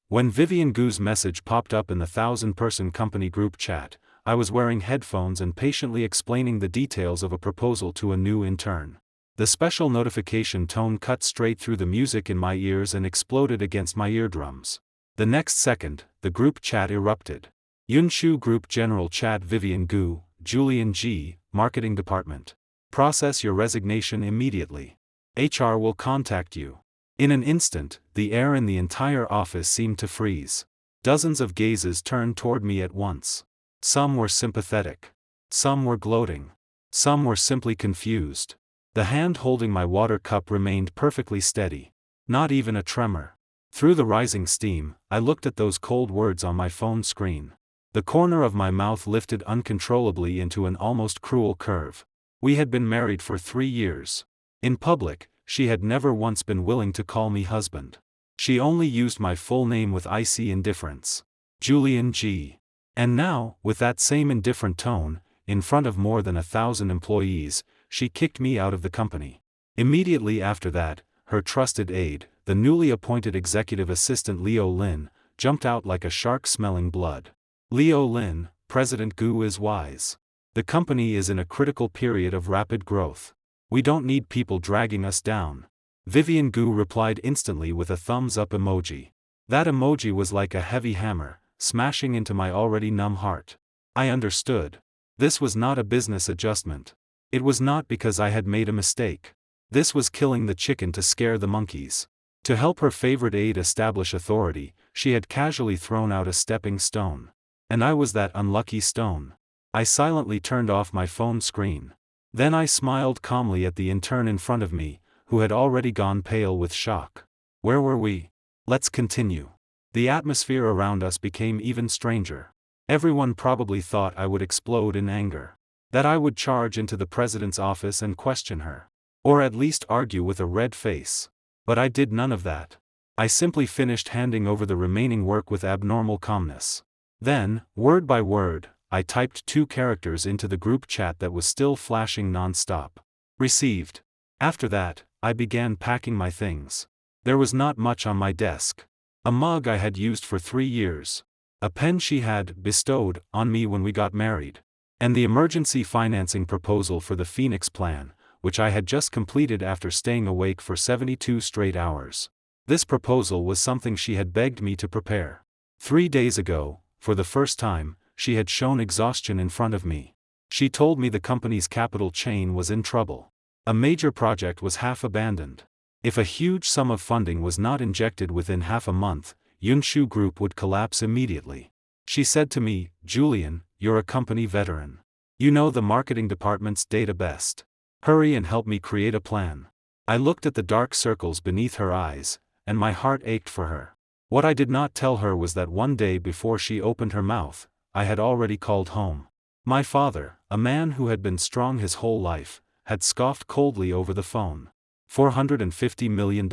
When Vivian Gu's message popped up in the 1,000-person company group chat, I was wearing headphones and patiently explaining the details of a proposal to a new intern. The special notification tone cut straight through the music in my ears and exploded against my eardrums. The next second, the group chat erupted. Yunshu Group General Chat Vivian Gu, Julian G., Marketing Department. Process your resignation immediately. HR will contact you. In an instant, the air in the entire office seemed to freeze. Dozens of gazes turned toward me at once. Some were sympathetic. Some were gloating. Some were simply confused. The hand holding my water cup remained perfectly steady. Not even a tremor. Through the rising steam, I looked at those cold words on my phone screen. The corner of my mouth lifted uncontrollably into an almost cruel curve. We had been married for 3 years. In public, she had never once been willing to call me husband. She only used my full name with icy indifference. Julian G. And now, with that same indifferent tone, in front of more than 1,000 employees, she kicked me out of the company. Immediately after that, her trusted aide, the newly appointed executive assistant Leo Lin, jumped out like a shark smelling blood. Leo Lin, President Gu is wise. The company is in a critical period of rapid growth. We don't need people dragging us down. Vivian Gu replied instantly with a thumbs up emoji. That emoji was like a heavy hammer, smashing into my already numb heart. I understood. This was not a business adjustment. It was not because I had made a mistake. This was killing the chicken to scare the monkeys. To help her favorite aide establish authority, she had casually thrown out a stepping stone. And I was that unlucky stone. I silently turned off my phone screen. Then I smiled calmly at the intern in front of me, who had already gone pale with shock. Where were we? Let's continue. The atmosphere around us became even stranger. Everyone probably thought I would explode in anger. That I would charge into the president's office and question her. Or at least argue with a red face. But I did none of that. I simply finished handing over the remaining work with abnormal calmness. Then, word by word, I typed 2 characters into the group chat that was still flashing non-stop. Received. After that, I began packing my things. There was not much on my desk. A mug I had used for 3 years. A pen she had bestowed on me when we got married. And the emergency financing proposal for the Phoenix plan, which I had just completed after staying awake for 72 straight hours. This proposal was something she had begged me to prepare. 3 days ago, for the first time, she had shown exhaustion in front of me. She told me the company's capital chain was in trouble. A major project was half abandoned. If a huge sum of funding was not injected within half a month, Yunshu Group would collapse immediately. She said to me, "Julian, you're a company veteran. You know the marketing department's data best. Hurry and help me create a plan." I looked at the dark circles beneath her eyes, and my heart ached for her. What I did not tell her was that one day before she opened her mouth, I had already called home. My father, a man who had been strong his whole life, had scoffed coldly over the phone. $450 million.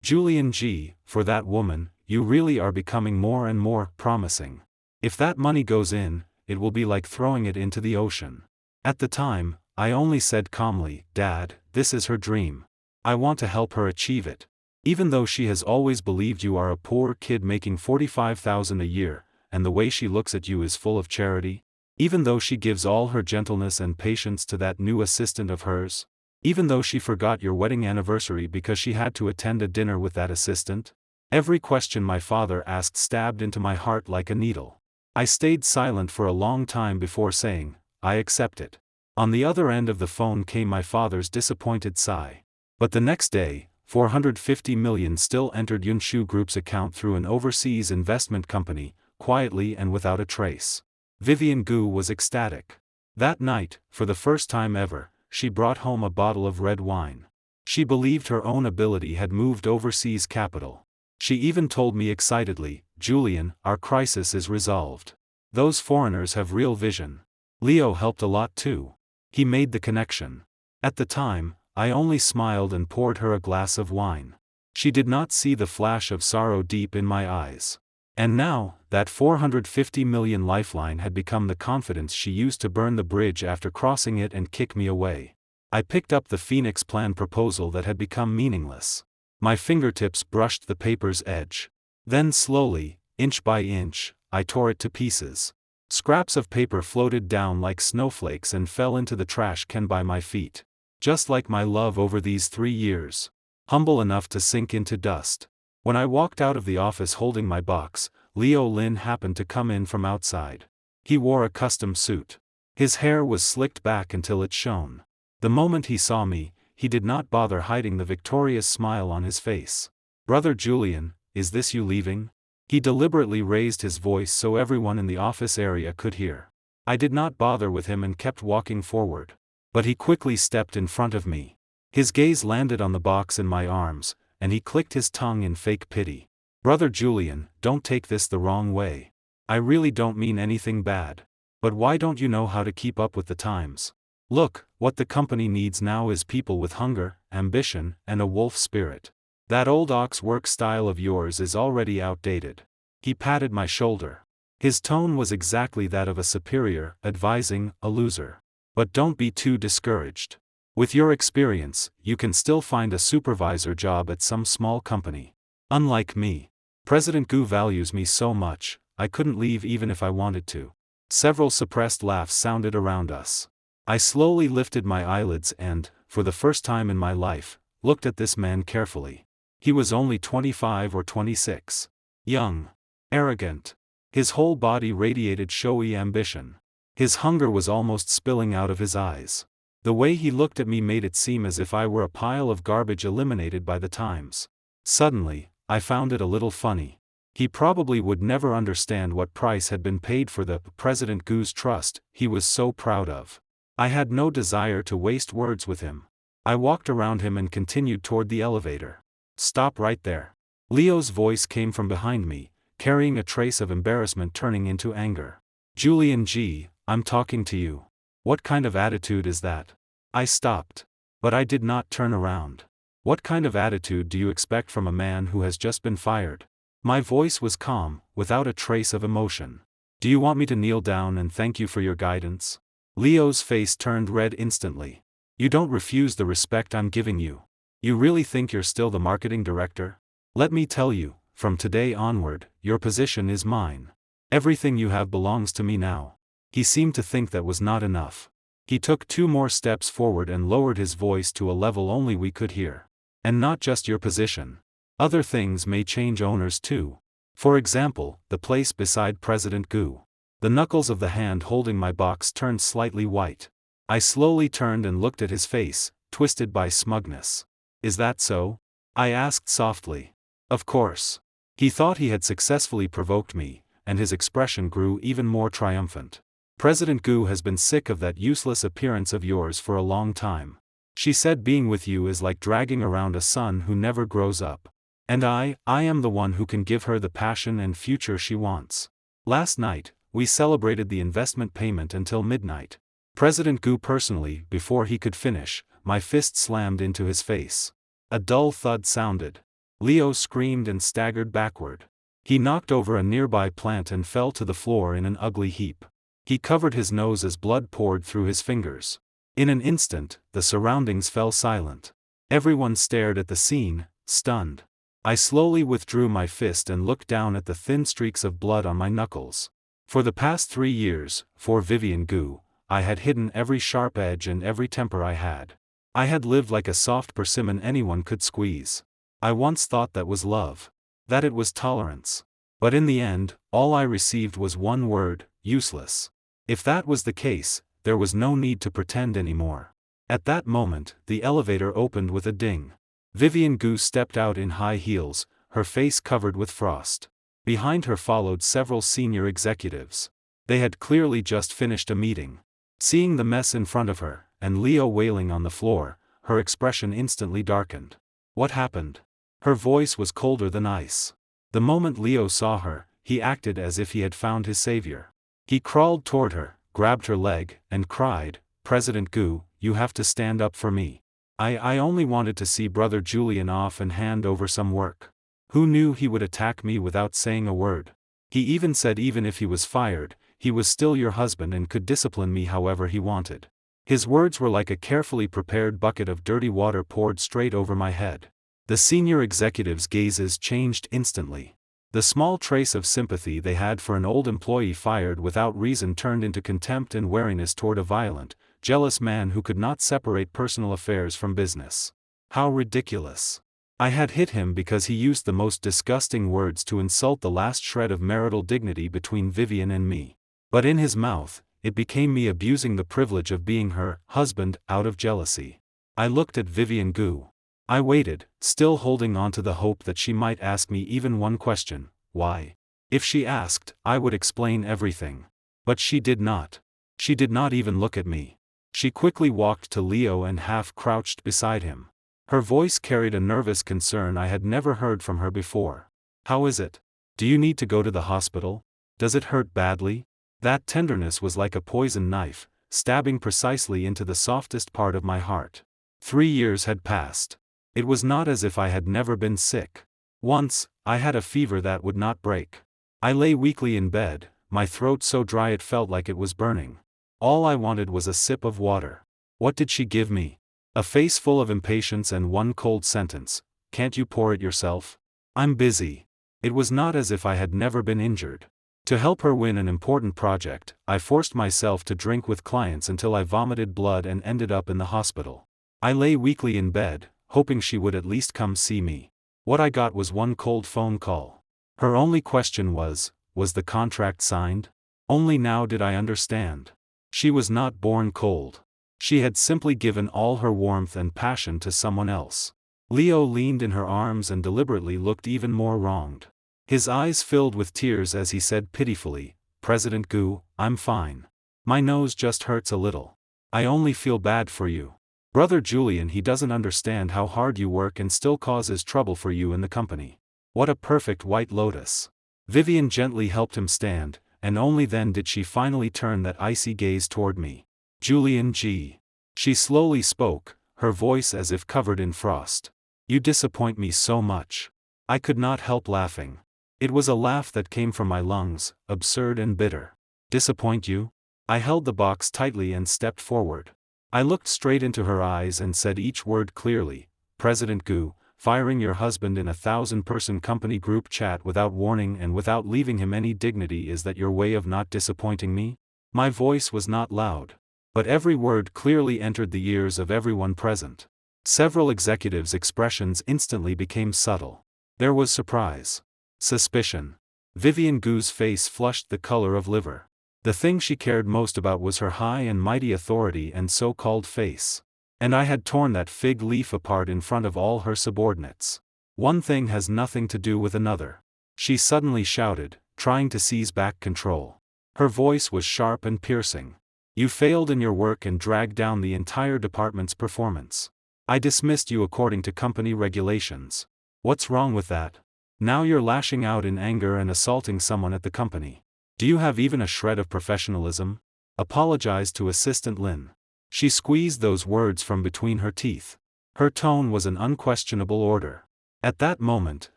Julian G., for that woman, you really are becoming more and more promising. If that money goes in, it will be like throwing it into the ocean. At the time, I only said calmly, "Dad, this is her dream. I want to help her achieve it. Even though she has always believed you are a poor kid making $45,000 a year, and the way she looks at you is full of charity. Even though she gives all her gentleness and patience to that new assistant of hers. Even though she forgot your wedding anniversary because she had to attend a dinner with that assistant." Every question my father asked stabbed into my heart like a needle. I stayed silent for a long time before saying, "I accept it." On the other end of the phone came my father's disappointed sigh. But the next day, $450 million still entered Yunshu Group's account through an overseas investment company, quietly and without a trace. Vivian Gu was ecstatic. That night, for the first time ever, she brought home a bottle of red wine. She believed her own ability had moved overseas capital. She even told me excitedly, "Julian, our crisis is resolved. Those foreigners have real vision." Leo helped a lot too. He made the connection. At the time, I only smiled and poured her a glass of wine. She did not see the flash of sorrow deep in my eyes. And now, that $450 million lifeline had become the confidence she used to burn the bridge after crossing it and kick me away. I picked up the Phoenix plan proposal that had become meaningless. My fingertips brushed the paper's edge. Then slowly, inch by inch, I tore it to pieces. Scraps of paper floated down like snowflakes and fell into the trash can by my feet. Just like my love over these 3 years. Humble enough to sink into dust. When I walked out of the office holding my box, Leo Lin happened to come in from outside. He wore a custom suit. His hair was slicked back until it shone. The moment he saw me, he did not bother hiding the victorious smile on his face. "Brother Julian, is this you leaving?" He deliberately raised his voice so everyone in the office area could hear. I did not bother with him and kept walking forward. But he quickly stepped in front of me. His gaze landed on the box in my arms, and he clicked his tongue in fake pity. "Brother Julian, don't take this the wrong way. I really don't mean anything bad. But why don't you know how to keep up with the times? Look, what the company needs now is people with hunger, ambition, and a wolf spirit. That old ox work style of yours is already outdated." He patted my shoulder. His tone was exactly that of a superior, advising a loser. "But don't be too discouraged. With your experience, you can still find a supervisor job at some small company. Unlike me. President Gu values me so much, I couldn't leave even if I wanted to." Several suppressed laughs sounded around us. I slowly lifted my eyelids and, for the first time in my life, looked at this man carefully. He was only 25 or 26. Young. Arrogant. His whole body radiated showy ambition. His hunger was almost spilling out of his eyes. The way he looked at me made it seem as if I were a pile of garbage eliminated by the times. Suddenly, I found it a little funny. He probably would never understand what price had been paid for the President Gu's trust he was so proud of. I had no desire to waste words with him. I walked around him and continued toward the elevator. "Stop right there." Leo's voice came from behind me, carrying a trace of embarrassment turning into anger. "Julian G., I'm talking to you. What kind of attitude is that?" I stopped. But I did not turn around. "What kind of attitude do you expect from a man who has just been fired?" My voice was calm, without a trace of emotion. "Do you want me to kneel down and thank you for your guidance?" Leo's face turned red instantly. "You don't refuse the respect I'm giving you. You really think you're still the marketing director? Let me tell you, from today onward, your position is mine. Everything you have belongs to me now." He seemed to think that was not enough. He took 2 more steps forward and lowered his voice to a level only we could hear. "And not just your position. Other things may change owners too. For example, the place beside President Gu." The knuckles of the hand holding my box turned slightly white. I slowly turned and looked at his face, twisted by smugness. "Is that so?" I asked softly. "Of course." He thought he had successfully provoked me, and his expression grew even more triumphant. "President Gu has been sick of that useless appearance of yours for a long time. She said being with you is like dragging around a son who never grows up. And I am the one who can give her the passion and future she wants. Last night, we celebrated the investment payment until midnight. President Gu personally, before he could finish, my fist slammed into his face. A dull thud sounded. Leo screamed and staggered backward. He knocked over a nearby plant and fell to the floor in an ugly heap. He covered his nose as blood poured through his fingers. In an instant, the surroundings fell silent. Everyone stared at the scene, stunned. I slowly withdrew my fist and looked down at the thin streaks of blood on my knuckles. For the past 3 years, for Vivian Gu, I had hidden every sharp edge and every temper I had. I had lived like a soft persimmon anyone could squeeze. I once thought that was love. That it was tolerance. But in the end, all I received was one word: useless. If that was the case, there was no need to pretend anymore. At that moment, the elevator opened with a ding. Vivian Gu stepped out in high heels, her face covered with frost. Behind her followed several senior executives. They had clearly just finished a meeting. Seeing the mess in front of her, and Leo wailing on the floor, her expression instantly darkened. "What happened?" Her voice was colder than ice. The moment Leo saw her, he acted as if he had found his savior. He crawled toward her, grabbed her leg, and cried, "President Gu, you have to stand up for me. I only wanted to see Brother Julian off and hand over some work. Who knew he would attack me without saying a word? He even said even if he was fired, he was still your husband and could discipline me however he wanted." His words were like a carefully prepared bucket of dirty water poured straight over my head. The senior executives' gazes changed instantly. The small trace of sympathy they had for an old employee fired without reason turned into contempt and wariness toward a violent, jealous man who could not separate personal affairs from business. How ridiculous. I had hit him because he used the most disgusting words to insult the last shred of marital dignity between Vivian and me. But in his mouth, it became me abusing the privilege of being her husband out of jealousy. I looked at Vivian Gu. I waited, still holding on to the hope that she might ask me even one question: why? If she asked, I would explain everything. But she did not. She did not even look at me. She quickly walked to Leo and half-crouched beside him. Her voice carried a nervous concern I had never heard from her before. How is it? Do you need to go to the hospital? Does it hurt badly? That tenderness was like a poisoned knife, stabbing precisely into the softest part of my heart. 3 years had passed. It was not as if I had never been sick. Once, I had a fever that would not break. I lay weakly in bed, my throat so dry it felt like it was burning. All I wanted was a sip of water. What did she give me? A face full of impatience and one cold sentence: "Can't you pour it yourself? I'm busy." It was not as if I had never been injured. To help her win an important project, I forced myself to drink with clients until I vomited blood and ended up in the hospital. I lay weakly in bed, hoping she would at least come see me. What I got was one cold phone call. Her only question was the contract signed? Only now did I understand. She was not born cold. She had simply given all her warmth and passion to someone else. Leo leaned in her arms and deliberately looked even more wronged. His eyes filled with tears as he said pitifully, "President Gu, I'm fine. My nose just hurts a little. I only feel bad for you. Brother Julian, he doesn't understand how hard you work and still causes trouble for you in the company. What a perfect white lotus." Vivian gently helped him stand, and only then did she finally turn that icy gaze toward me. "Julian G." She slowly spoke, her voice as if covered in frost. "You disappoint me so much." I could not help laughing. It was a laugh that came from my lungs, absurd and bitter. "Disappoint you?" I held the box tightly and stepped forward. I looked straight into her eyes and said each word clearly: "President Gu, firing your husband in a 1,000-person company group chat without warning and without leaving him any dignity, is that your way of not disappointing me?" My voice was not loud. But every word clearly entered the ears of everyone present. Several executives' expressions instantly became subtle. There was surprise. Suspicion. Vivian Gu's face flushed the color of liver. The thing she cared most about was her high and mighty authority and so-called face. And I had torn that fig leaf apart in front of all her subordinates. One thing has nothing to do with another. She suddenly shouted, trying to seize back control. Her voice was sharp and piercing. "You failed in your work and dragged down the entire department's performance. I dismissed you according to company regulations. What's wrong with that? Now you're lashing out in anger and assaulting someone at the company. Do you have even a shred of professionalism? Apologize to Assistant Lin." She squeezed those words from between her teeth. Her tone was an unquestionable order. At that moment,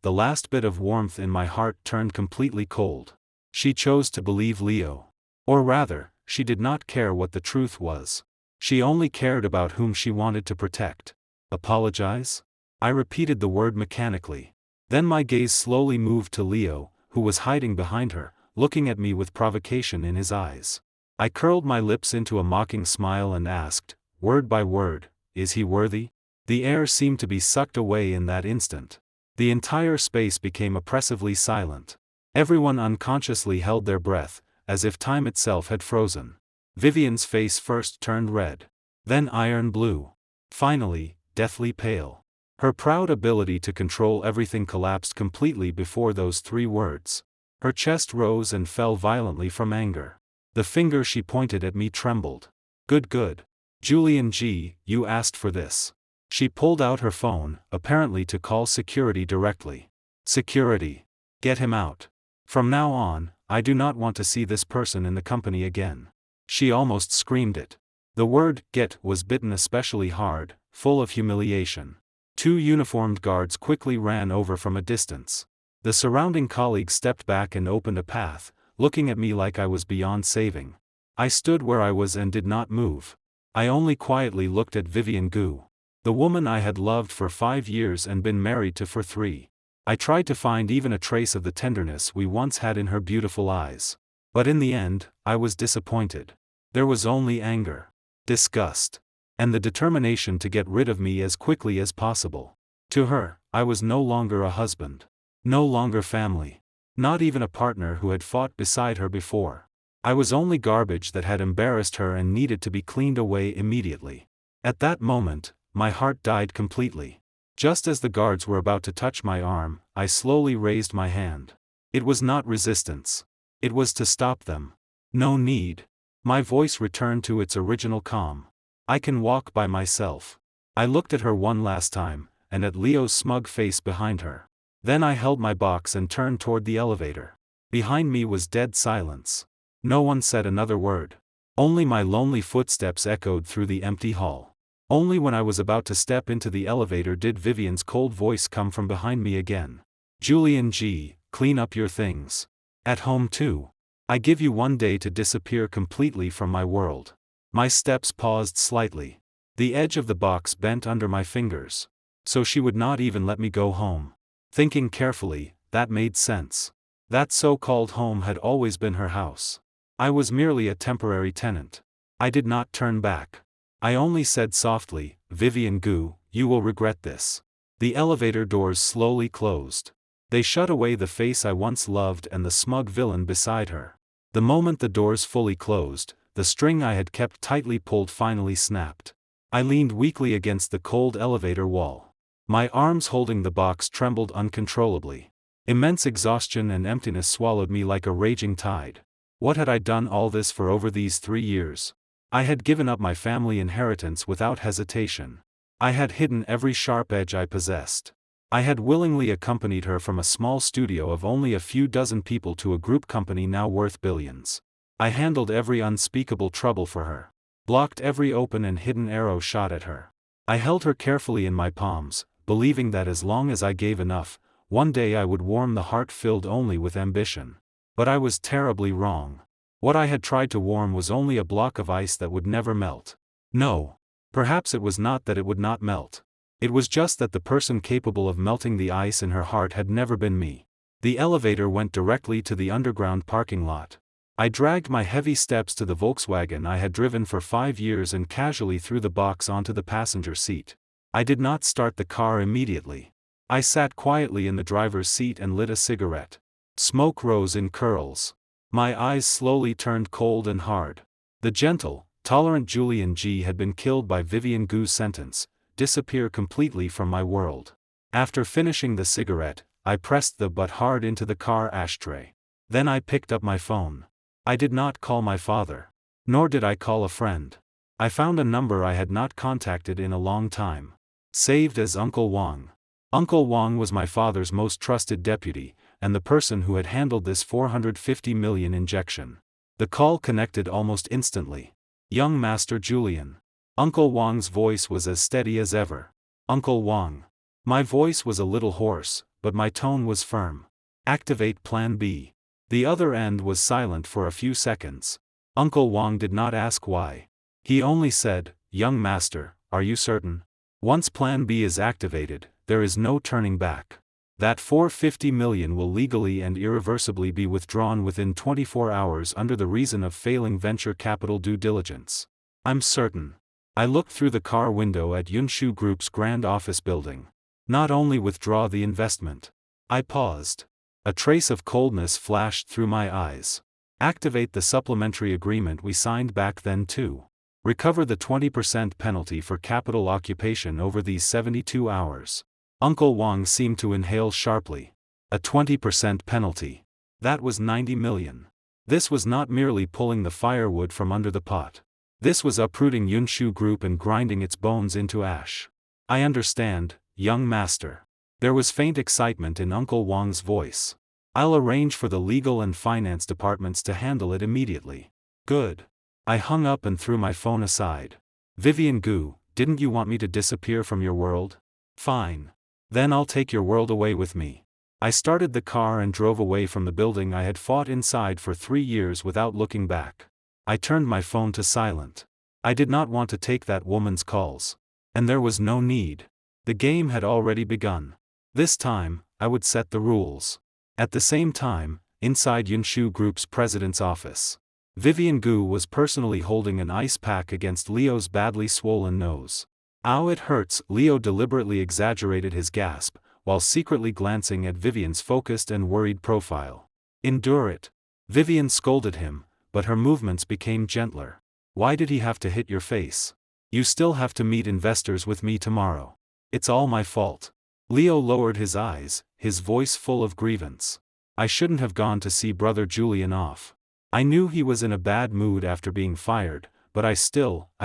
the last bit of warmth in my heart turned completely cold. She chose to believe Leo. Or rather, she did not care what the truth was. She only cared about whom she wanted to protect. Apologize? I repeated the word mechanically. Then my gaze slowly moved to Leo, who was hiding behind her, looking at me with provocation in his eyes. I curled my lips into a mocking smile and asked, word by word, "Is he worthy?" The air seemed to be sucked away in that instant. The entire space became oppressively silent. Everyone unconsciously held their breath, as if time itself had frozen. Vivian's face first turned red. Then iron blue. Finally, deathly pale. Her proud ability to control everything collapsed completely before those 3 words. Her chest rose and fell violently from anger. The finger she pointed at me trembled. Good. Julian G., you asked for this." She pulled out her phone, apparently to call security directly. "Security. Get him out. From now on, I do not want to see this person in the company again." She almost screamed it. The word "get" was bitten especially hard, full of humiliation. 2 uniformed guards quickly ran over from a distance. The surrounding colleagues stepped back and opened a path, looking at me like I was beyond saving. I stood where I was and did not move. I only quietly looked at Vivian Gu. The woman I had loved for 5 years and been married to for 3. I tried to find even a trace of the tenderness we once had in her beautiful eyes. But in the end, I was disappointed. There was only anger, disgust, and the determination to get rid of me as quickly as possible. To her, I was no longer a husband. No longer family. Not even a partner who had fought beside her before. I was only garbage that had embarrassed her and needed to be cleaned away immediately. At that moment, my heart died completely. Just as the guards were about to touch my arm, I slowly raised my hand. It was not resistance. It was to stop them. No need. My voice returned to its original calm. I can walk by myself. I looked at her one last time, and at Leo's smug face behind her. Then I held my box and turned toward the elevator. Behind me was dead silence. No one said another word. Only my lonely footsteps echoed through the empty hall. Only when I was about to step into the elevator did Vivian's cold voice come from behind me again. Julian G., clean up your things. At home too. I give you 1 day to disappear completely from my world. My steps paused slightly. The edge of the box bent under my fingers. So she would not even let me go home. Thinking carefully, that made sense. That so-called home had always been her house. I was merely a temporary tenant. I did not turn back. I only said softly, Vivian Gu, you will regret this. The elevator doors slowly closed. They shut away the face I once loved and the smug villain beside her. The moment the doors fully closed, the string I had kept tightly pulled finally snapped. I leaned weakly against the cold elevator wall. My arms holding the box trembled uncontrollably. Immense exhaustion and emptiness swallowed me like a raging tide. What had I done all this for over these 3 years? I had given up my family inheritance without hesitation. I had hidden every sharp edge I possessed. I had willingly accompanied her from a small studio of only a few dozen people to a group company now worth billions. I handled every unspeakable trouble for her. Blocked every open and hidden arrow shot at her. I held her carefully in my palms, believing that as long as I gave enough, one day I would warm the heart filled only with ambition. But I was terribly wrong. What I had tried to warm was only a block of ice that would never melt. No. Perhaps it was not that it would not melt. It was just that the person capable of melting the ice in her heart had never been me. The elevator went directly to the underground parking lot. I dragged my heavy steps to the Volkswagen I had driven for 5 years and casually threw the box onto the passenger seat. I did not start the car immediately. I sat quietly in the driver's seat and lit a cigarette. Smoke rose in curls. My eyes slowly turned cold and hard. The gentle, tolerant Julian G. had been killed by Vivian Gu's sentence, disappear completely from my world. After finishing the cigarette, I pressed the butt hard into the car ashtray. Then I picked up my phone. I did not call my father. Nor did I call a friend. I found a number I had not contacted in a long time. Saved as Uncle Wang. Uncle Wang was my father's most trusted deputy, and the person who had handled this 450 million injection. The call connected almost instantly. Young Master Julian. Uncle Wang's voice was as steady as ever. Uncle Wang. My voice was a little hoarse, but my tone was firm. Activate Plan B. The other end was silent for a few seconds. Uncle Wang did not ask why. He only said, Young Master, are you certain? Once Plan B is activated, there is no turning back. That 450 million will legally and irreversibly be withdrawn within 24 hours under the reason of failing venture capital due diligence. I'm certain. I looked through the car window at Yunshu Group's grand office building. Not only withdraw the investment. I paused. A trace of coldness flashed through my eyes. Activate the supplementary agreement we signed back then too. Recover the 20% penalty for capital occupation over these 72 hours. Uncle Wang seemed to inhale sharply. A 20% penalty. That was 90 million. This was not merely pulling the firewood from under the pot. This was uprooting Yunshu Group and grinding its bones into ash. I understand, young master. There was faint excitement in Uncle Wang's voice. I'll arrange for the legal and finance departments to handle it immediately. Good. I hung up and threw my phone aside. Vivian Gu, didn't you want me to disappear from your world? Fine. Then I'll take your world away with me. I started the car and drove away from the building I had fought inside for 3 years without looking back. I turned my phone to silent. I did not want to take that woman's calls. And there was no need. The game had already begun. This time, I would set the rules. At the same time, inside Yunshu Group's president's office, Vivian Gu was personally holding an ice pack against Leo's badly swollen nose. "Ow, it hurts." Leo deliberately exaggerated his gasp, while secretly glancing at Vivian's focused and worried profile. "Endure it." Vivian scolded him, but her movements became gentler. "Why did he have to hit your face? You still have to meet investors with me tomorrow. It's all my fault." Leo lowered his eyes, his voice full of grievance. "I shouldn't have gone to see Brother Julian off. I knew he was in a bad mood after being fired, but I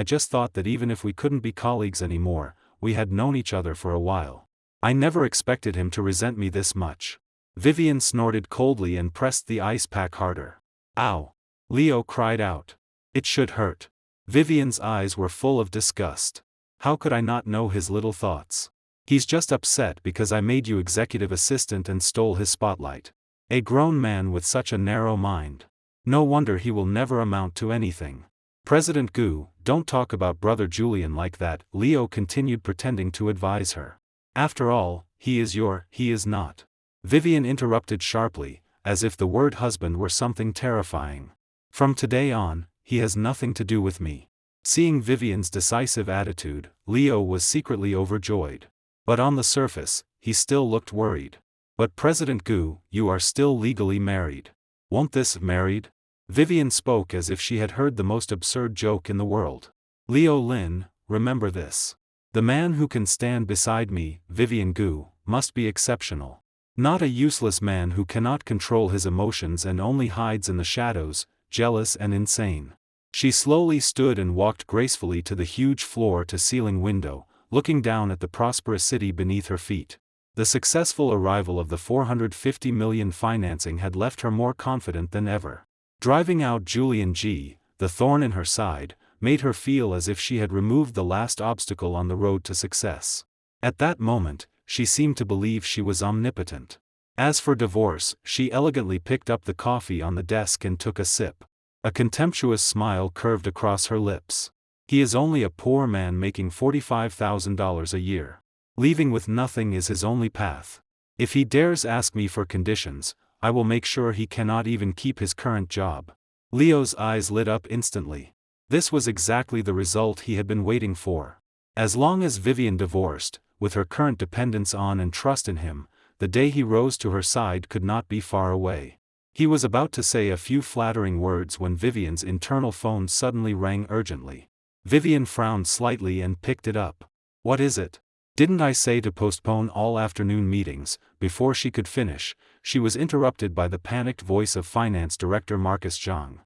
just thought that even if we couldn't be colleagues anymore, we had known each other for a while. I never expected him to resent me this much." Vivian snorted coldly and pressed the ice pack harder. "Ow!" Leo cried out. "It should hurt." Vivian's eyes were full of disgust. How could I not know his little thoughts? "He's just upset because I made you executive assistant and stole his spotlight. A grown man with such a narrow mind. No wonder he will never amount to anything." "President Gu, don't talk about Brother Julian like that," Leo continued, pretending to advise her. "After all, he is not." Vivian interrupted sharply, as if the word husband were something terrifying. "From today on, he has nothing to do with me." Seeing Vivian's decisive attitude, Leo was secretly overjoyed. But on the surface, he still looked worried. "But President Gu, you are still legally married. Won't this married?" Vivian spoke as if she had heard the most absurd joke in the world. "Leo Lin, remember this. The man who can stand beside me, Vivian Gu, must be exceptional. Not a useless man who cannot control his emotions and only hides in the shadows, jealous and insane." She slowly stood and walked gracefully to the huge floor-to-ceiling window, looking down at the prosperous city beneath her feet. The successful arrival of the $450 million financing had left her more confident than ever. Driving out Julian G., the thorn in her side, made her feel as if she had removed the last obstacle on the road to success. At that moment, she seemed to believe she was omnipotent. As for divorce, she elegantly picked up the coffee on the desk and took a sip. A contemptuous smile curved across her lips. "He is only a poor man making $45,000 a year. Leaving with nothing is his only path. If he dares ask me for conditions, I will make sure he cannot even keep his current job." Leo's eyes lit up instantly. This was exactly the result he had been waiting for. As long as Vivian divorced, with her current dependence on and trust in him, the day he rose to her side could not be far away. He was about to say a few flattering words when Vivian's internal phone suddenly rang urgently. Vivian frowned slightly and picked it up. "What is it?" "Didn't I say to postpone all afternoon meetings?" Before she could finish, she was interrupted by the panicked voice of Finance Director Marcus Zhang.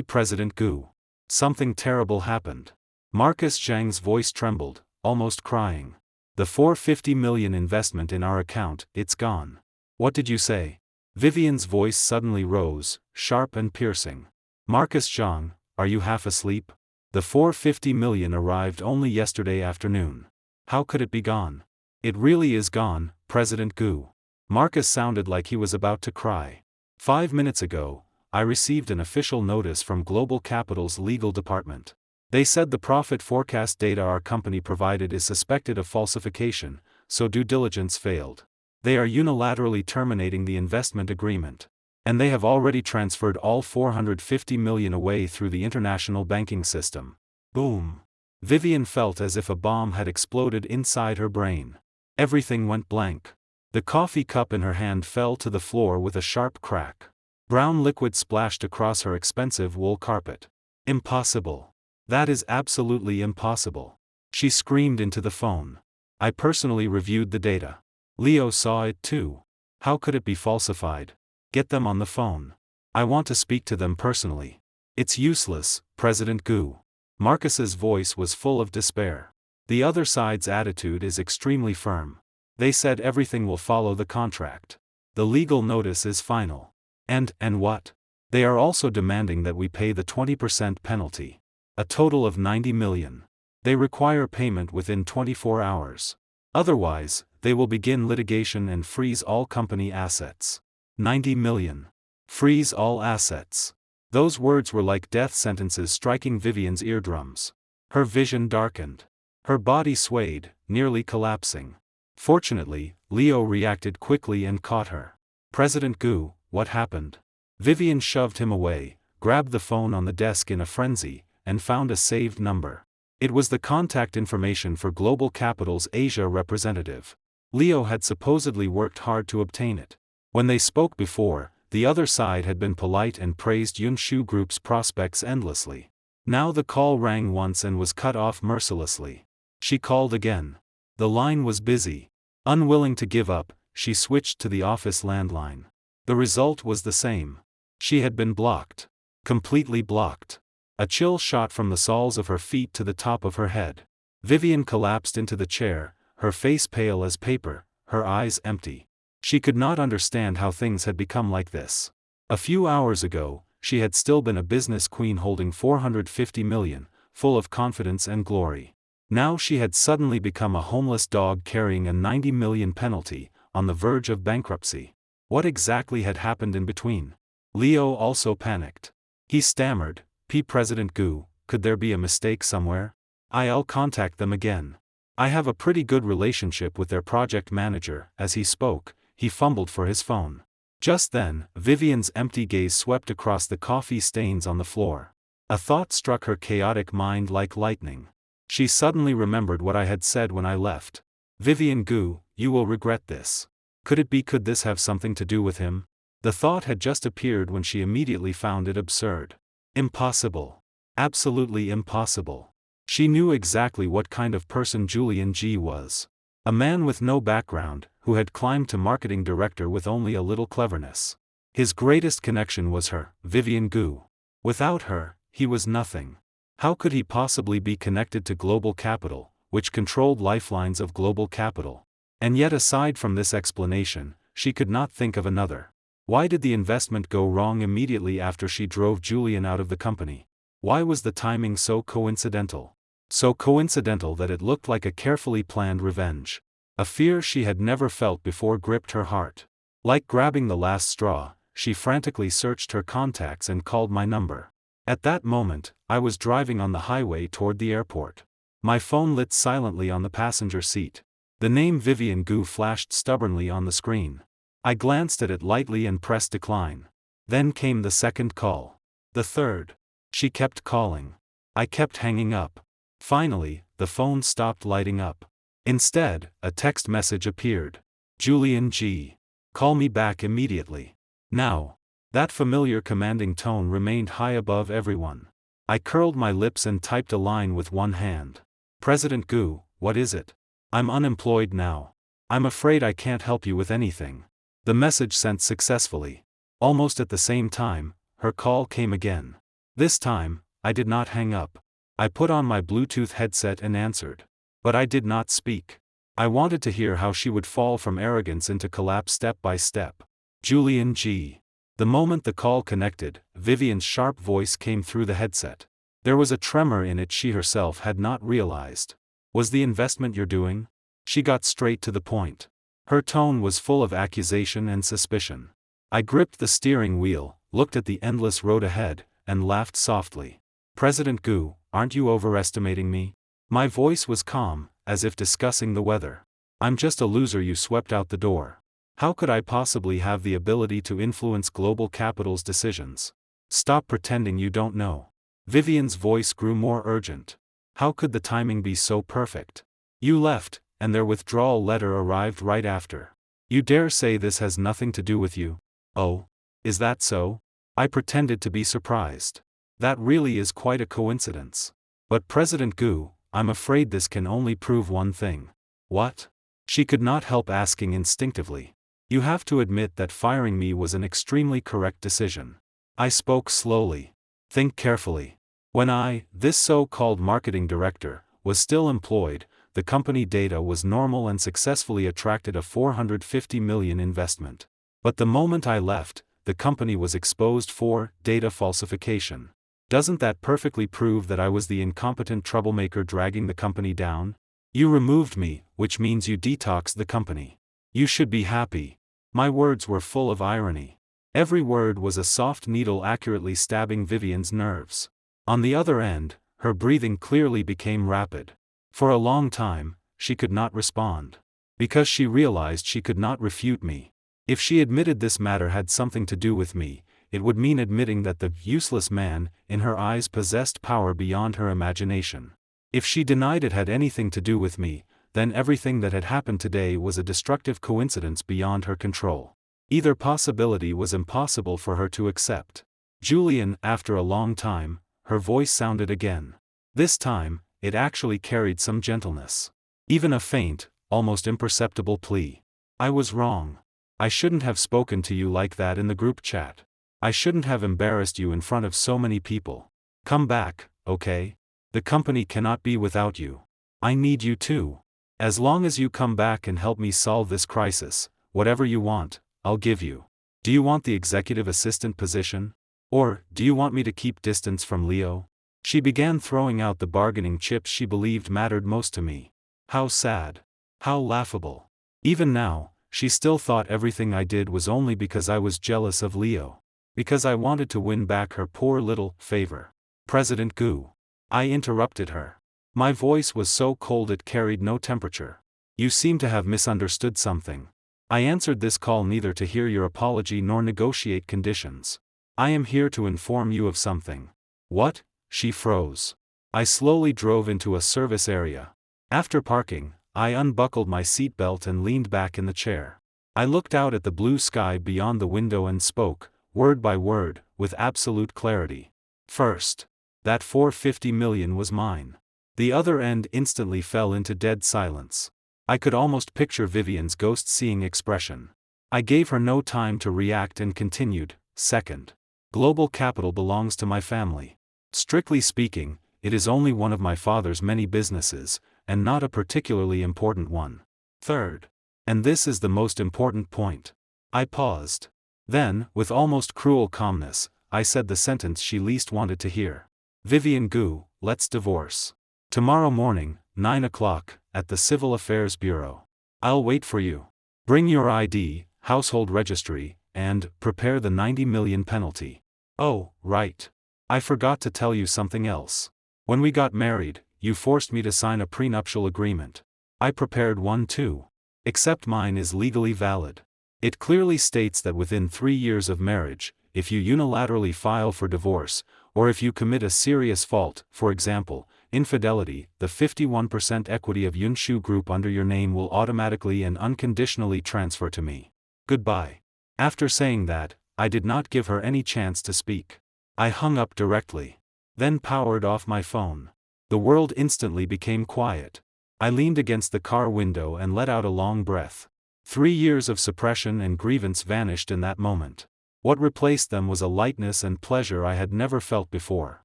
"President Gu. Something terrible happened." Marcus Zhang's voice trembled, almost crying. "The $450 million investment in our account, it's gone." "What did you say?" Vivian's voice suddenly rose, sharp and piercing. "Marcus Zhang, are you half asleep? The $450 million arrived only yesterday afternoon. How could it be gone?" "It really is gone, President Gu." Marcus sounded like he was about to cry. 5 minutes ago, I received an official notice from Global Capital's legal department. They said the profit forecast data our company provided is suspected of falsification, so due diligence failed. They are unilaterally terminating the investment agreement. And they have already transferred all $450 million away through the international banking system. Boom. Vivian felt as if a bomb had exploded inside her brain. Everything went blank. The coffee cup in her hand fell to the floor with a sharp crack. Brown liquid splashed across her expensive wool carpet. "Impossible. That is absolutely impossible." She screamed into the phone. "I personally reviewed the data. Leo saw it too. How could it be falsified? Get them on the phone. I want to speak to them personally." "It's useless, President Gu." Marcus's voice was full of despair. "The other side's attitude is extremely firm. They said everything will follow the contract. The legal notice is final. And what? They are also demanding that we pay the 20% penalty. A total of $90 million. They require payment within 24 hours. Otherwise, they will begin litigation and freeze all company assets." $90 million. Freeze all assets. Those words were like death sentences striking Vivian's eardrums. Her vision darkened. Her body swayed, nearly collapsing. Fortunately, Leo reacted quickly and caught her. President Gu, what happened? Vivian shoved him away, grabbed the phone on the desk in a frenzy, and found a saved number. It was the contact information for Global Capital's Asia representative. Leo had supposedly worked hard to obtain it. When they spoke before, the other side had been polite and praised Yunshu Group's prospects endlessly. Now the call rang once and was cut off mercilessly. She called again. The line was busy. Unwilling to give up, she switched to the office landline. The result was the same. She had been blocked. Completely blocked. A chill shot from the soles of her feet to the top of her head. Vivian collapsed into the chair, her face pale as paper, her eyes empty. She could not understand how things had become like this. A few hours ago, she had still been a business queen holding 450 million, full of confidence and glory. Now she had suddenly become a homeless dog carrying a 90 million penalty, on the verge of bankruptcy. What exactly had happened in between? Leo also panicked. He stammered, President Gu, could there be a mistake somewhere? I'll contact them again. I have a pretty good relationship with their project manager. As he spoke, he fumbled for his phone. Just then, Vivian's empty gaze swept across the coffee stains on the floor. A thought struck her chaotic mind like lightning. She suddenly remembered what I had said when I left. Vivian Gu, you will regret this. Could this have something to do with him? The thought had just appeared when she immediately found it absurd. Impossible. Absolutely impossible. She knew exactly what kind of person Julian G was. A man with no background, who had climbed to marketing director with only a little cleverness. His greatest connection was her, Vivian Gu. Without her, he was nothing. How could he possibly be connected to Global Capital, which controlled lifelines of Global Capital? And yet aside from this explanation, she could not think of another. Why did the investment go wrong immediately after she drove Julian out of the company? Why was the timing so coincidental? So coincidental that it looked like a carefully planned revenge. A fear she had never felt before gripped her heart. Like grabbing the last straw, she frantically searched her contacts and called my number. At that moment, I was driving on the highway toward the airport. My phone lit silently on the passenger seat. The name Vivian Gu flashed stubbornly on the screen. I glanced at it lightly and pressed decline. Then came the second call. The third. She kept calling. I kept hanging up. Finally, the phone stopped lighting up. Instead, a text message appeared. Julian G. Call me back immediately. Now. That familiar commanding tone remained high above everyone. I curled my lips and typed a line with one hand. President Gu, what is it? I'm unemployed now. I'm afraid I can't help you with anything. The message sent successfully. Almost at the same time, her call came again. This time, I did not hang up. I put on my Bluetooth headset and answered. But I did not speak. I wanted to hear how she would fall from arrogance into collapse step by step. Julian G. The moment the call connected, Vivian's sharp voice came through the headset. There was a tremor in it she herself had not realized. Was the investment you're doing? She got straight to the point. Her tone was full of accusation and suspicion. I gripped the steering wheel, looked at the endless road ahead, and laughed softly. President Gu, aren't you overestimating me? My voice was calm, as if discussing the weather. I'm just a loser you swept out the door. How could I possibly have the ability to influence Global Capital's decisions? Stop pretending you don't know. Vivian's voice grew more urgent. How could the timing be so perfect? You left, and their withdrawal letter arrived right after. You dare say this has nothing to do with you? Oh, is that so? I pretended to be surprised. That really is quite a coincidence. But President Gu, I'm afraid this can only prove one thing. What? She could not help asking instinctively. You have to admit that firing me was an extremely correct decision. I spoke slowly. Think carefully. When this so-called marketing director, was still employed, the company data was normal and successfully attracted a 450 million investment. But the moment I left, the company was exposed for data falsification. Doesn't that perfectly prove that I was the incompetent troublemaker dragging the company down? You removed me, which means you detoxed the company. You should be happy. My words were full of irony. Every word was a soft needle accurately stabbing Vivian's nerves. On the other end, her breathing clearly became rapid. For a long time, she could not respond. Because she realized she could not refute me. If she admitted this matter had something to do with me, it would mean admitting that the useless man, in her eyes, possessed power beyond her imagination. If she denied it had anything to do with me, then everything that had happened today was a destructive coincidence beyond her control. Either possibility was impossible for her to accept. Julian, after a long time, her voice sounded again. This time, it actually carried some gentleness. Even a faint, almost imperceptible plea. I was wrong. I shouldn't have spoken to you like that in the group chat. I shouldn't have embarrassed you in front of so many people. Come back, okay? The company cannot be without you. I need you too. As long as you come back and help me solve this crisis, whatever you want, I'll give you. Do you want the executive assistant position? Or, do you want me to keep distance from Leo? She began throwing out the bargaining chips she believed mattered most to me. How sad. How laughable. Even now, she still thought everything I did was only because I was jealous of Leo. Because I wanted to win back her poor little favor. President Gu. I interrupted her. My voice was so cold it carried no temperature. You seem to have misunderstood something. I answered this call neither to hear your apology nor negotiate conditions. I am here to inform you of something. What? She froze. I slowly drove into a service area. After parking, I unbuckled my seatbelt and leaned back in the chair. I looked out at the blue sky beyond the window and spoke, word by word, with absolute clarity. First, that $450 million was mine. The other end instantly fell into dead silence. I could almost picture Vivian's ghost-seeing expression. I gave her no time to react and continued. Second, global capital belongs to my family. Strictly speaking, it is only one of my father's many businesses, and not a particularly important one. Third, and this is the most important point. I paused. Then, with almost cruel calmness, I said the sentence she least wanted to hear. Vivian Gu, let's divorce. Tomorrow morning, 9 o'clock, at the Civil Affairs Bureau. I'll wait for you. Bring your ID, household registry, and prepare the $90 million penalty. Oh, right. I forgot to tell you something else. When we got married, you forced me to sign a prenuptial agreement. I prepared one too. Except mine is legally valid. It clearly states that within 3 years of marriage, if you unilaterally file for divorce, or if you commit a serious fault, for example, infidelity, the 51% equity of Yunshu Group under your name will automatically and unconditionally transfer to me. Goodbye. After saying that, I did not give her any chance to speak. I hung up directly. Then powered off my phone. The world instantly became quiet. I leaned against the car window and let out a long breath. 3 years of suppression and grievance vanished in that moment. What replaced them was a lightness and pleasure I had never felt before.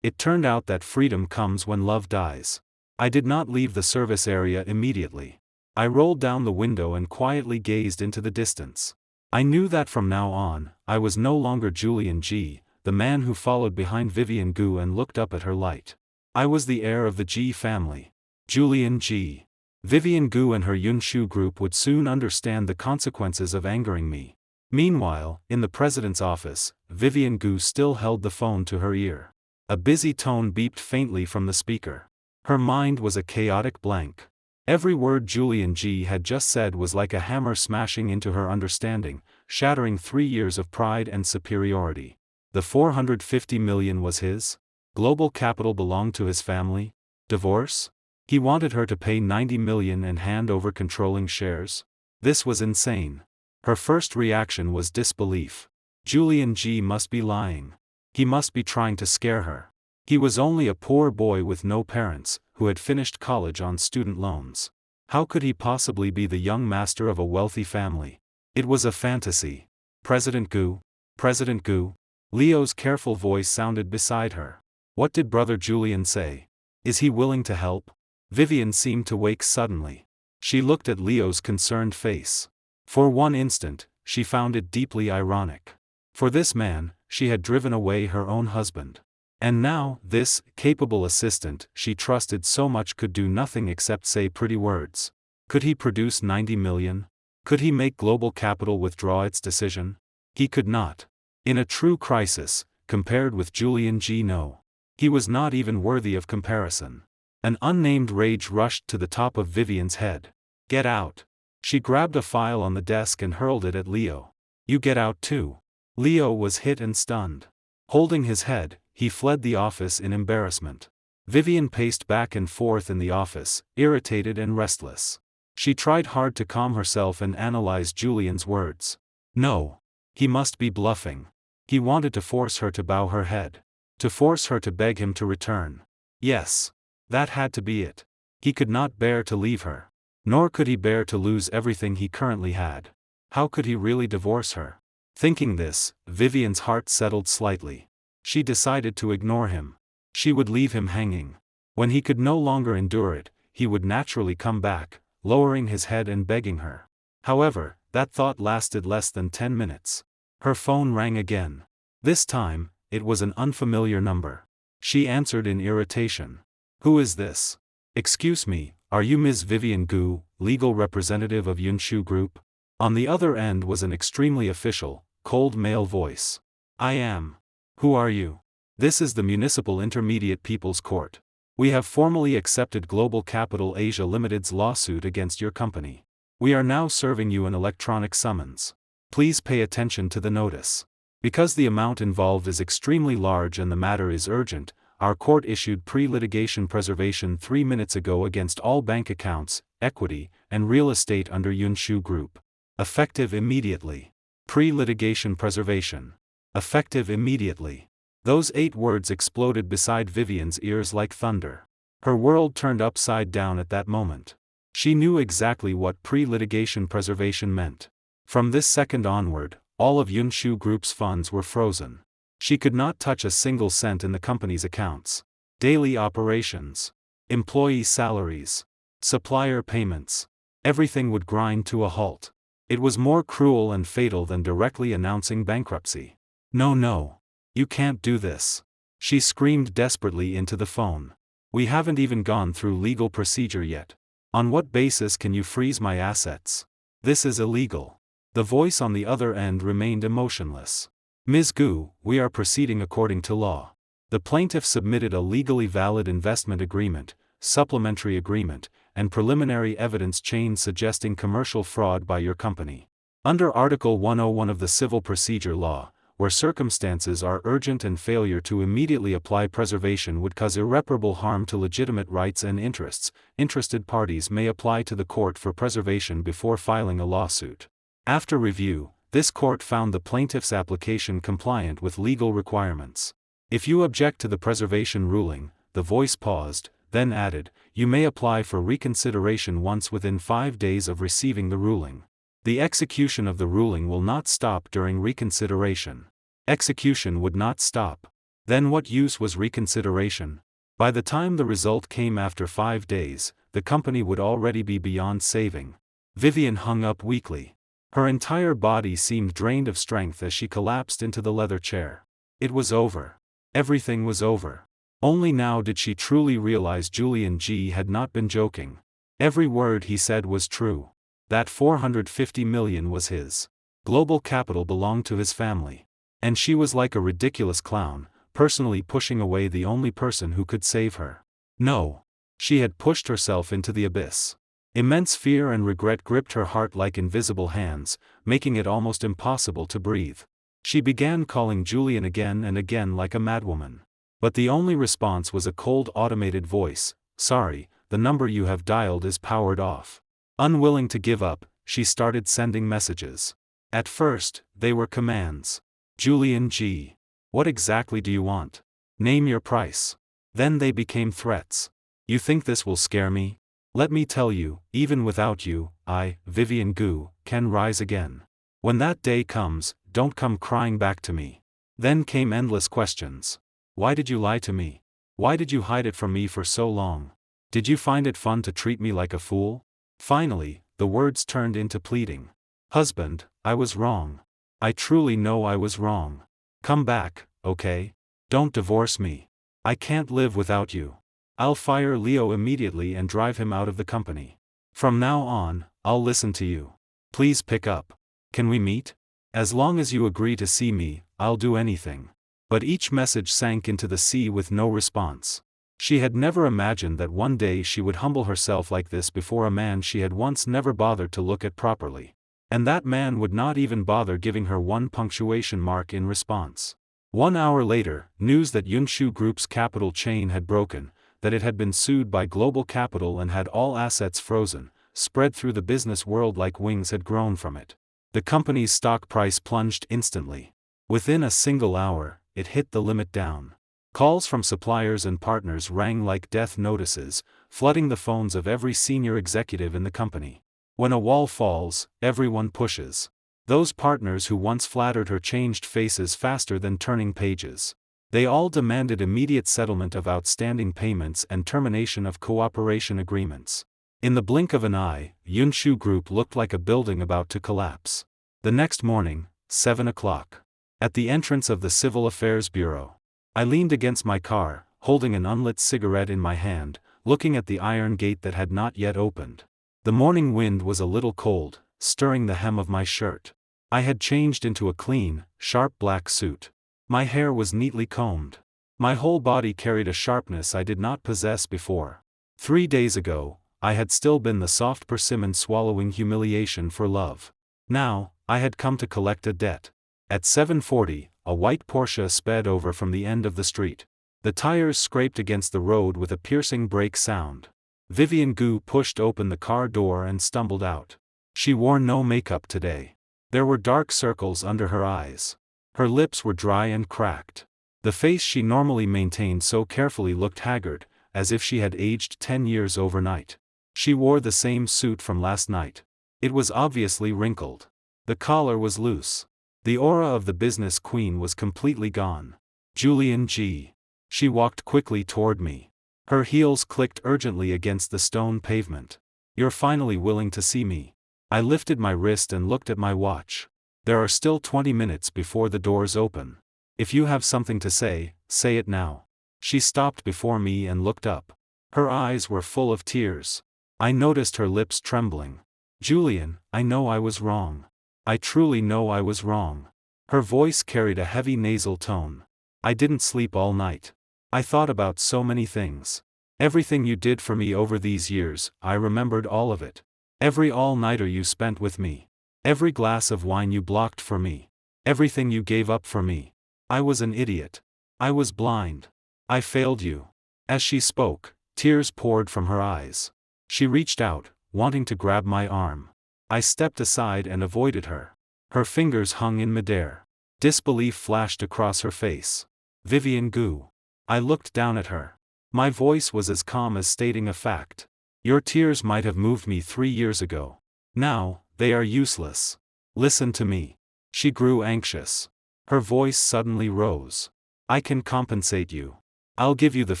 It turned out that freedom comes when love dies. I did not leave the service area immediately. I rolled down the window and quietly gazed into the distance. I knew that from now on, I was no longer Julian G., the man who followed behind Vivian Gu and looked up at her light. I was the heir of the G family. Julian G. Vivian Gu and her Yunshu Group would soon understand the consequences of angering me. Meanwhile, in the president's office, Vivian Gu still held the phone to her ear. A busy tone beeped faintly from the speaker. Her mind was a chaotic blank. Every word Julian G. had just said was like a hammer smashing into her understanding, shattering 3 years of pride and superiority. The $450 million was his? Global capital belonged to his family? Divorce? He wanted her to pay $90 million and hand over controlling shares? This was insane. Her first reaction was disbelief. Julian G. must be lying. He must be trying to scare her. He was only a poor boy with no parents, who had finished college on student loans. How could he possibly be the young master of a wealthy family? It was a fantasy. President Gu? President Gu? Leo's careful voice sounded beside her. What did Brother Julian say? Is he willing to help? Vivian seemed to wake suddenly. She looked at Leo's concerned face. For one instant, she found it deeply ironic. For this man, she had driven away her own husband. And now, this capable assistant she trusted so much could do nothing except say pretty words. Could he produce $90 million? Could he make global capital withdraw its decision? He could not. In a true crisis, compared with Julian G. no. He was not even worthy of comparison. An unnamed rage rushed to the top of Vivian's head. Get out. She grabbed a file on the desk and hurled it at Leo. "You get out too." Leo was hit and stunned. Holding his head, he fled the office in embarrassment. Vivian paced back and forth in the office, irritated and restless. She tried hard to calm herself and analyze Julian's words. No. He must be bluffing. He wanted to force her to bow her head. To force her to beg him to return. Yes. That had to be it. He could not bear to leave her. Nor could he bear to lose everything he currently had. How could he really divorce her? Thinking this, Vivian's heart settled slightly. She decided to ignore him. She would leave him hanging. When he could no longer endure it, he would naturally come back, lowering his head and begging her. However, that thought lasted less than 10 minutes. Her phone rang again. This time, it was an unfamiliar number. She answered in irritation. "Who is this?" "Excuse me, are you Ms. Vivian Gu, legal representative of Yunshu Group?" On the other end was an extremely official, cold male voice. "I am. Who are you?" "This is the Municipal Intermediate People's Court. We have formally accepted Global Capital Asia Limited's lawsuit against your company. We are now serving you an electronic summons. Please pay attention to the notice. Because the amount involved is extremely large and the matter is urgent, our court issued pre-litigation preservation 3 minutes ago against all bank accounts, equity, and real estate under Yunshu Group. Effective immediately. Pre-litigation preservation. Effective immediately." Those 8 words exploded beside Vivian's ears like thunder. Her world turned upside down at that moment. She knew exactly what pre-litigation preservation meant. From this second onward, all of Yunshu Group's funds were frozen. She could not touch a single cent in the company's accounts. Daily operations. Employee salaries. Supplier payments. Everything would grind to a halt. It was more cruel and fatal than directly announcing bankruptcy. "No, no. You can't do this." She screamed desperately into the phone. "We haven't even gone through legal procedure yet. On what basis can you freeze my assets? This is illegal." The voice on the other end remained emotionless. "Ms. Gu, we are proceeding according to law. The plaintiff submitted a legally valid investment agreement, supplementary agreement, and preliminary evidence chain suggesting commercial fraud by your company. Under Article 101 of the Civil Procedure Law, where circumstances are urgent and failure to immediately apply preservation would cause irreparable harm to legitimate rights and interests, interested parties may apply to the court for preservation before filing a lawsuit. After review, this court found the plaintiff's application compliant with legal requirements. If you object to the preservation ruling," the voice paused, then added, "you may apply for reconsideration once within 5 days of receiving the ruling. The execution of the ruling will not stop during reconsideration." Execution would not stop. Then what use was reconsideration? By the time the result came after 5 days, the company would already be beyond saving. Vivian hung up weakly. Her entire body seemed drained of strength as she collapsed into the leather chair. It was over. Everything was over. Only now did she truly realize Julian G. had not been joking. Every word he said was true. That 450 million was his. Global capital belonged to his family. And she was like a ridiculous clown, personally pushing away the only person who could save her. No. She had pushed herself into the abyss. Immense fear and regret gripped her heart like invisible hands, making it almost impossible to breathe. She began calling Julian again and again like a madwoman. But the only response was a cold automated voice. "Sorry, the number you have dialed is powered off." Unwilling to give up, she started sending messages. At first, they were commands. "Julian G. What exactly do you want? Name your price." Then they became threats. "You think this will scare me? Let me tell you, even without you, I, Vivian Gu, can rise again. When that day comes, don't come crying back to me." Then came endless questions. "Why did you lie to me? Why did you hide it from me for so long? Did you find it fun to treat me like a fool?" Finally, the words turned into pleading. "Husband, I was wrong. I truly know I was wrong. Come back, okay? Don't divorce me. I can't live without you. I'll fire Leo immediately and drive him out of the company. From now on, I'll listen to you. Please pick up. Can we meet? As long as you agree to see me, I'll do anything." But each message sank into the sea with no response. She had never imagined that one day she would humble herself like this before a man she had once never bothered to look at properly. And that man would not even bother giving her one punctuation mark in response. 1 hour later, news that Yunshu Group's capital chain had broken, that it had been sued by Global Capital and had all assets frozen, spread through the business world like wings had grown from it. The company's stock price plunged instantly. Within a single hour, it hit the limit down. Calls from suppliers and partners rang like death notices, flooding the phones of every senior executive in the company. When a wall falls, everyone pushes. Those partners who once flattered her changed faces faster than turning pages. They all demanded immediate settlement of outstanding payments and termination of cooperation agreements. In the blink of an eye, Yunshu Group looked like a building about to collapse. The next morning, 7 o'clock. At the entrance of the Civil Affairs Bureau. I leaned against my car, holding an unlit cigarette in my hand, looking at the iron gate that had not yet opened. The morning wind was a little cold, stirring the hem of my shirt. I had changed into a clean, sharp black suit. My hair was neatly combed. My whole body carried a sharpness I did not possess before. 3 days ago, I had still been the soft persimmon swallowing humiliation for love. Now, I had come to collect a debt. At 7:40, a white Porsche sped over from the end of the street. The tires scraped against the road with a piercing brake sound. Vivian Gu pushed open the car door and stumbled out. She wore no makeup today. There were dark circles under her eyes. Her lips were dry and cracked. The face she normally maintained so carefully looked haggard, as if she had aged 10 years overnight. She wore the same suit from last night. It was obviously wrinkled. The collar was loose. The aura of the business queen was completely gone. Julian G. She walked quickly toward me. Her heels clicked urgently against the stone pavement. You're finally willing to see me. I lifted my wrist and looked at my watch. There are still 20 minutes before the doors open. If you have something to say it now. She stopped before me and looked up. Her eyes were full of tears. I noticed her lips trembling. Julian, I know I was wrong. I truly know I was wrong. Her voice carried a heavy nasal tone. I didn't sleep all night. I thought about so many things. Everything you did for me over these years, I remembered all of it. Every all-nighter you spent with me. Every glass of wine you blocked for me. Everything you gave up for me. I was an idiot. I was blind. I failed you. As she spoke, tears poured from her eyes. She reached out, wanting to grab my arm. I stepped aside and avoided her. Her fingers hung in midair. Disbelief flashed across her face. Vivian Gu. I looked down at her. My voice was as calm as stating a fact. Your tears might have moved me 3 years ago. Now, they are useless. Listen to me. She grew anxious. Her voice suddenly rose. I can compensate you. I'll give you the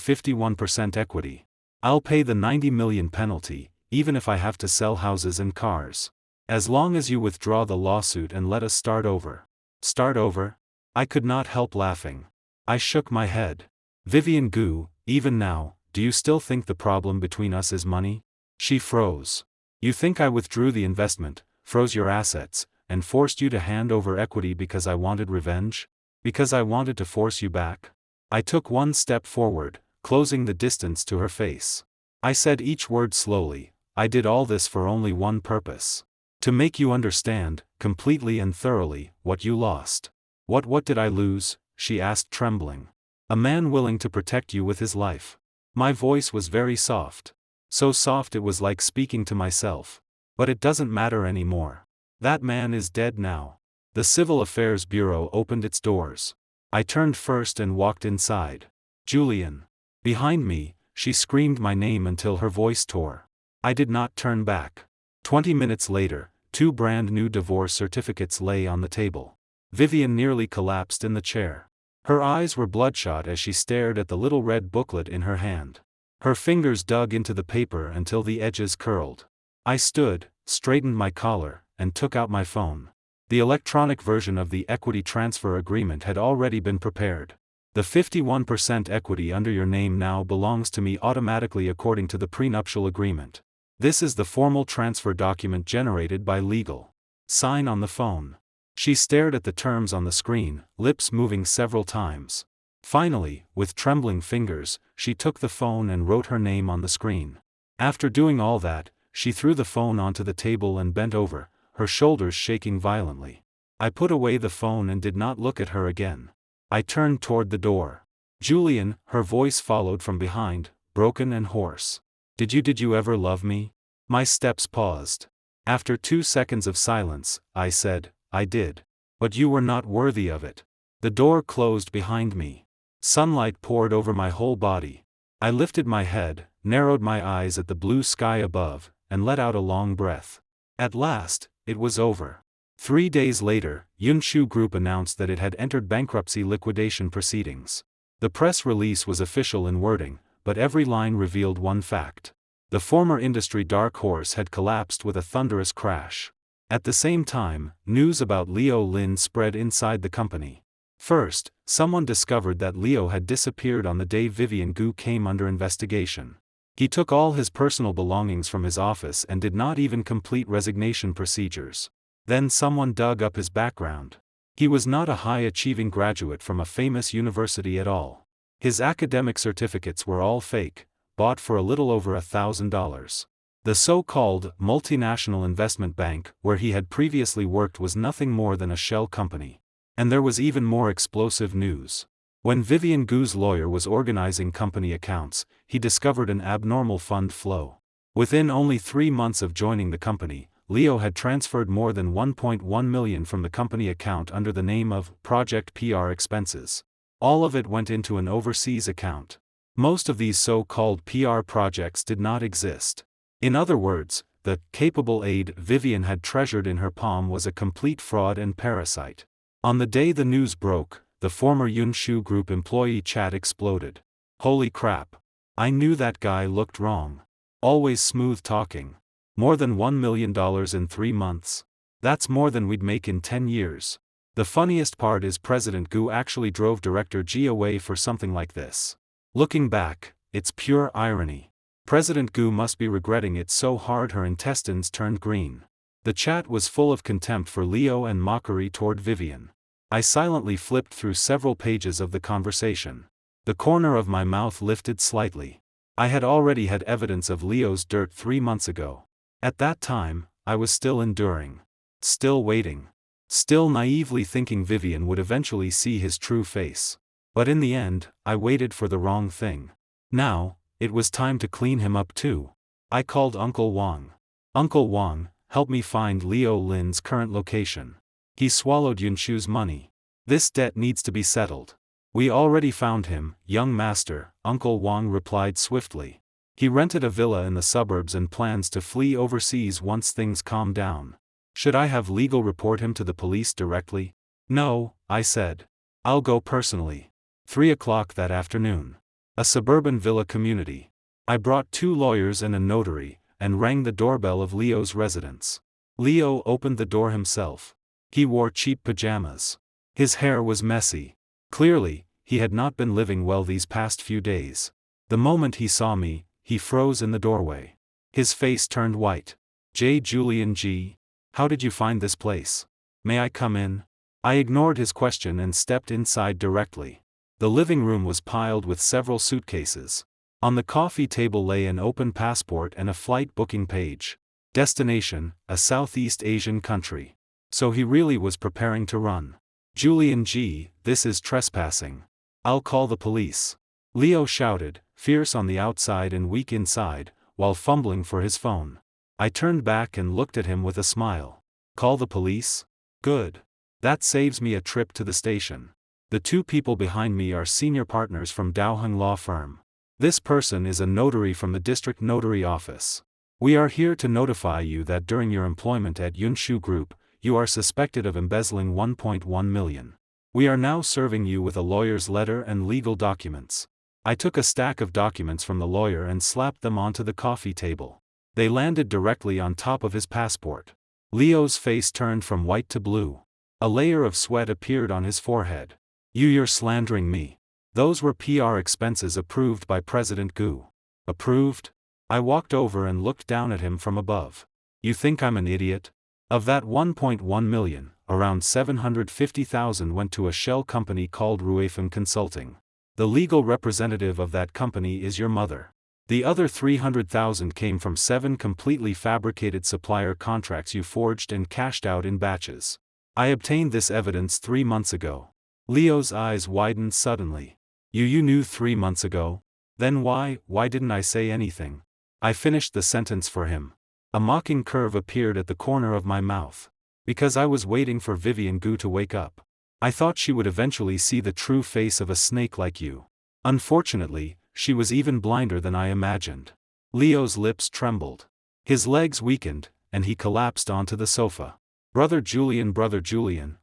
51% equity. I'll pay the 90 million penalty, even if I have to sell houses and cars. As long as you withdraw the lawsuit and let us start over. Start over? I could not help laughing. I shook my head. Vivian Gu, even now, do you still think the problem between us is money? She froze. You think I withdrew the investment, froze your assets, and forced you to hand over equity because I wanted revenge? Because I wanted to force you back? I took one step forward, closing the distance to her face. I said each word slowly. I did all this for only one purpose. To make you understand, completely and thoroughly, what you lost. What did I lose? She asked trembling. A man willing to protect you with his life. My voice was very soft. So soft it was like speaking to myself. But it doesn't matter anymore. That man is dead now. The Civil Affairs Bureau opened its doors. I turned first and walked inside. Julian. Behind me, she screamed my name until her voice tore. I did not turn back. 20 minutes later, 2 brand new divorce certificates lay on the table. Vivian nearly collapsed in the chair. Her eyes were bloodshot as she stared at the little red booklet in her hand. Her fingers dug into the paper until the edges curled. I stood, straightened my collar, and took out my phone. The electronic version of the equity transfer agreement had already been prepared. The 51% equity under your name now belongs to me automatically according to the prenuptial agreement. This is the formal transfer document generated by legal. Sign on the phone. She stared at the terms on the screen, lips moving several times. Finally, with trembling fingers, she took the phone and wrote her name on the screen. After doing all that, she threw the phone onto the table and bent over, her shoulders shaking violently. I put away the phone and did not look at her again. I turned toward the door. "Julian," her voice followed from behind, broken and hoarse. Did you ever love me?" My steps paused. After 2 seconds of silence, I said, "I did. But you were not worthy of it." The door closed behind me. Sunlight poured over my whole body. I lifted my head, narrowed my eyes at the blue sky above, and let out a long breath. At last, it was over. 3 days later, Yunshu Group announced that it had entered bankruptcy liquidation proceedings. The press release was official in wording, but every line revealed one fact. The former industry dark horse had collapsed with a thunderous crash. At the same time, news about Leo Lin spread inside the company. First, someone discovered that Leo had disappeared on the day Vivian Gu came under investigation. He took all his personal belongings from his office and did not even complete resignation procedures. Then someone dug up his background. He was not a high-achieving graduate from a famous university at all. His academic certificates were all fake, bought for a little over $1,000. The so-called multinational investment bank where he had previously worked was nothing more than a shell company. And there was even more explosive news. When Vivian Gu's lawyer was organizing company accounts, he discovered an abnormal fund flow. Within only 3 months of joining the company, Leo had transferred more than $1.1 million from the company account under the name of Project PR Expenses. All of it went into an overseas account. Most of these so-called PR projects did not exist. In other words, the capable aide Vivian had treasured in her palm was a complete fraud and parasite. On the day the news broke, the former Yunshu Group employee chat exploded. Holy crap. I knew that guy looked wrong. Always smooth talking. More than $1 million in 3 months. That's more than we'd make in 10 years. The funniest part is President Gu actually drove Director Ji away for something like this. Looking back, it's pure irony. President Gu must be regretting it so hard her intestines turned green. The chat was full of contempt for Leo and mockery toward Vivian. I silently flipped through several pages of the conversation. The corner of my mouth lifted slightly. I had already had evidence of Leo's dirt 3 months ago. At that time, I was still enduring. Still waiting. Still naively thinking Vivian would eventually see his true face. But in the end, I waited for the wrong thing. Now, it was time to clean him up too. I called Uncle Wang. "Uncle Wang, help me find Leo Lin's current location. He swallowed Yunshu's money. This debt needs to be settled." "We already found him, young master," Uncle Wang replied swiftly. "He rented a villa in the suburbs and plans to flee overseas once things calm down." "Should I have legal report him to the police directly?" "No," I said. "I'll go personally." 3 o'clock that afternoon. A suburban villa community. I brought 2 lawyers and a notary, and rang the doorbell of Leo's residence. Leo opened the door himself. He wore cheap pajamas. His hair was messy. Clearly, he had not been living well these past few days. The moment he saw me, he froze in the doorway. His face turned white. Julian G. How did you find this place? May I come in?" I ignored his question and stepped inside directly. The living room was piled with several suitcases. On the coffee table lay an open passport and a flight booking page. Destination, a Southeast Asian country. So he really was preparing to run. "Julian G., this is trespassing. I'll call the police," Leo shouted, fierce on the outside and weak inside, while fumbling for his phone. I turned back and looked at him with a smile. "Call the police? Good. That saves me a trip to the station. The 2 people behind me are senior partners from Daoheng Law Firm. This person is a notary from the district notary office. We are here to notify you that during your employment at Yunshu Group, you are suspected of embezzling $1.1 million. We are now serving you with a lawyer's letter and legal documents." I took a stack of documents from the lawyer and slapped them onto the coffee table. They landed directly on top of his passport. Leo's face turned from white to blue. A layer of sweat appeared on his forehead. You're slandering me. Those were PR expenses approved by President Gu." "Approved?" I walked over and looked down at him from above. "You think I'm an idiot? Of that $1.1 million, around $750,000 went to a shell company called Ruefeng Consulting. The legal representative of that company is your mother. The other 300,000 came from 7 completely fabricated supplier contracts you forged and cashed out in batches. I obtained this evidence 3 months ago. Leo's eyes widened suddenly. You knew 3 months ago? Then why didn't I say anything? I finished the sentence for him. A mocking curve appeared at the corner of my mouth. Because I was waiting for Vivian Gu to wake up. I thought she would eventually see the true face of a snake like you. Unfortunately, she was even blinder than I imagined. Leo's lips trembled. His legs weakened, and he collapsed onto the sofa. Brother Julian,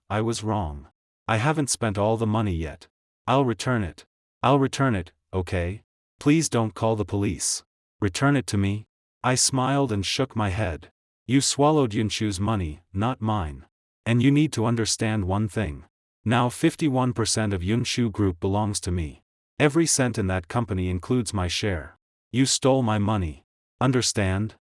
I was wrong. I haven't spent all the money yet. I'll return it. Okay? Please don't call the police. Return it to me? I smiled and shook my head. You swallowed Yunshu's money, not mine. And you need to understand one thing. Now 51% of Yunshu Group belongs to me. Every cent in that company includes my share. You stole my money. Understand?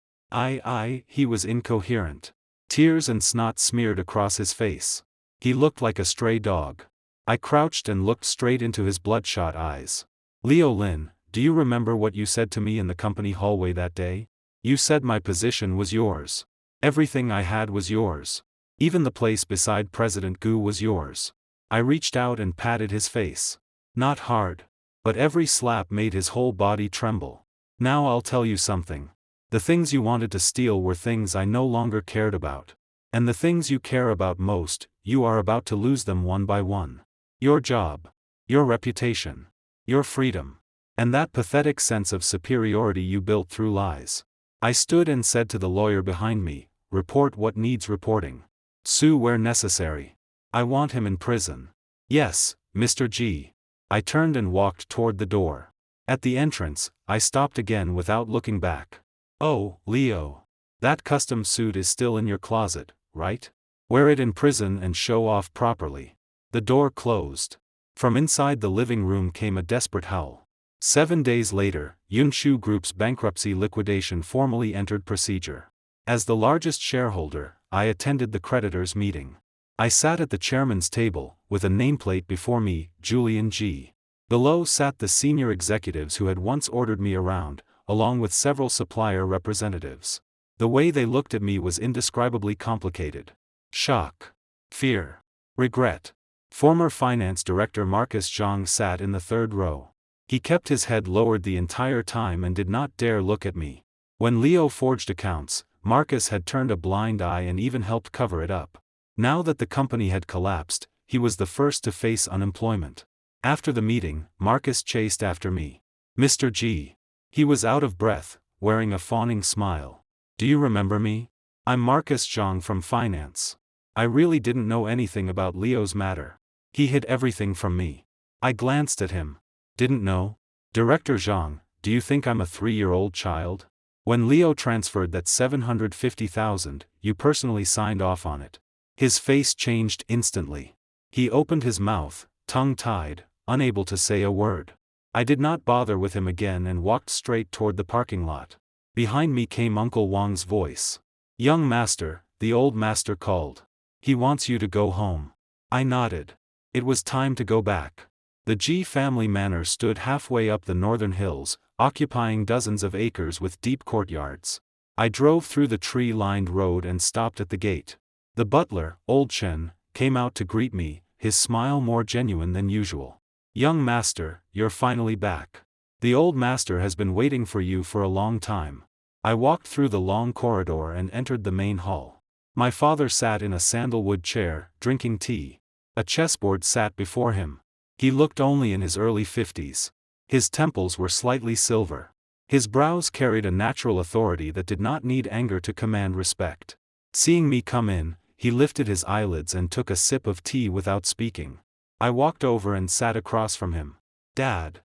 He was incoherent. Tears and snot smeared across his face. He looked like a stray dog. I crouched and looked straight into his bloodshot eyes. Leo Lin, do you remember what you said to me in the company hallway that day? You said my position was yours. Everything I had was yours. Even the place beside President Gu was yours. I reached out and patted his face. Not hard. But every slap made his whole body tremble. Now I'll tell you something. The things you wanted to steal were things I no longer cared about. And the things you care about most, you are about to lose them one by one. Your job. Your reputation. Your freedom. And that pathetic sense of superiority you built through lies. I stood and said to the lawyer behind me, report what needs reporting. Sue where necessary. I want him in prison. Yes, Mr. G. I turned and walked toward the door. At the entrance, I stopped again without looking back. Oh, Leo. That custom suit is still in your closet, right? Wear it in prison and show off properly. The door closed. From inside the living room came a desperate howl. 7 days later, Yunshu Group's bankruptcy liquidation formally entered procedure. As the largest shareholder, I attended the creditors' meeting. I sat at the chairman's table, with a nameplate before me, Julian G. Below sat the senior executives who had once ordered me around, along with several supplier representatives. The way they looked at me was indescribably complicated. Shock. Fear. Regret. Former finance director Marcus Zhang sat in the third row. He kept his head lowered the entire time and did not dare look at me. When Leo forged accounts, Marcus had turned a blind eye and even helped cover it up. Now that the company had collapsed, he was the first to face unemployment. After the meeting, Marcus chased after me. Mr. G. He was out of breath, wearing a fawning smile. Do you remember me? I'm Marcus Zhang from finance. I really didn't know anything about Leo's matter. He hid everything from me. I glanced at him. Didn't know? Director Zhang, do you think I'm a 3-year-old child? When Leo transferred that 750,000, you personally signed off on it. His face changed instantly. He opened his mouth, tongue-tied, unable to say a word. I did not bother with him again and walked straight toward the parking lot. Behind me came Uncle Wang's voice. Young master, the old master called. He wants you to go home. I nodded. It was time to go back. The G family manor stood halfway up the northern hills, occupying dozens of acres with deep courtyards. I drove through the tree-lined road and stopped at the gate. The butler, Old Chen, came out to greet me, his smile more genuine than usual. Young master, you're finally back. The old master has been waiting for you for a long time. I walked through the long corridor and entered the main hall. My father sat in a sandalwood chair, drinking tea. A chessboard sat before him. He looked only in his early 50s. His temples were slightly silver. His brows carried a natural authority that did not need anger to command respect. Seeing me come in, he lifted his eyelids and took a sip of tea without speaking. I walked over and sat across from him. Dad.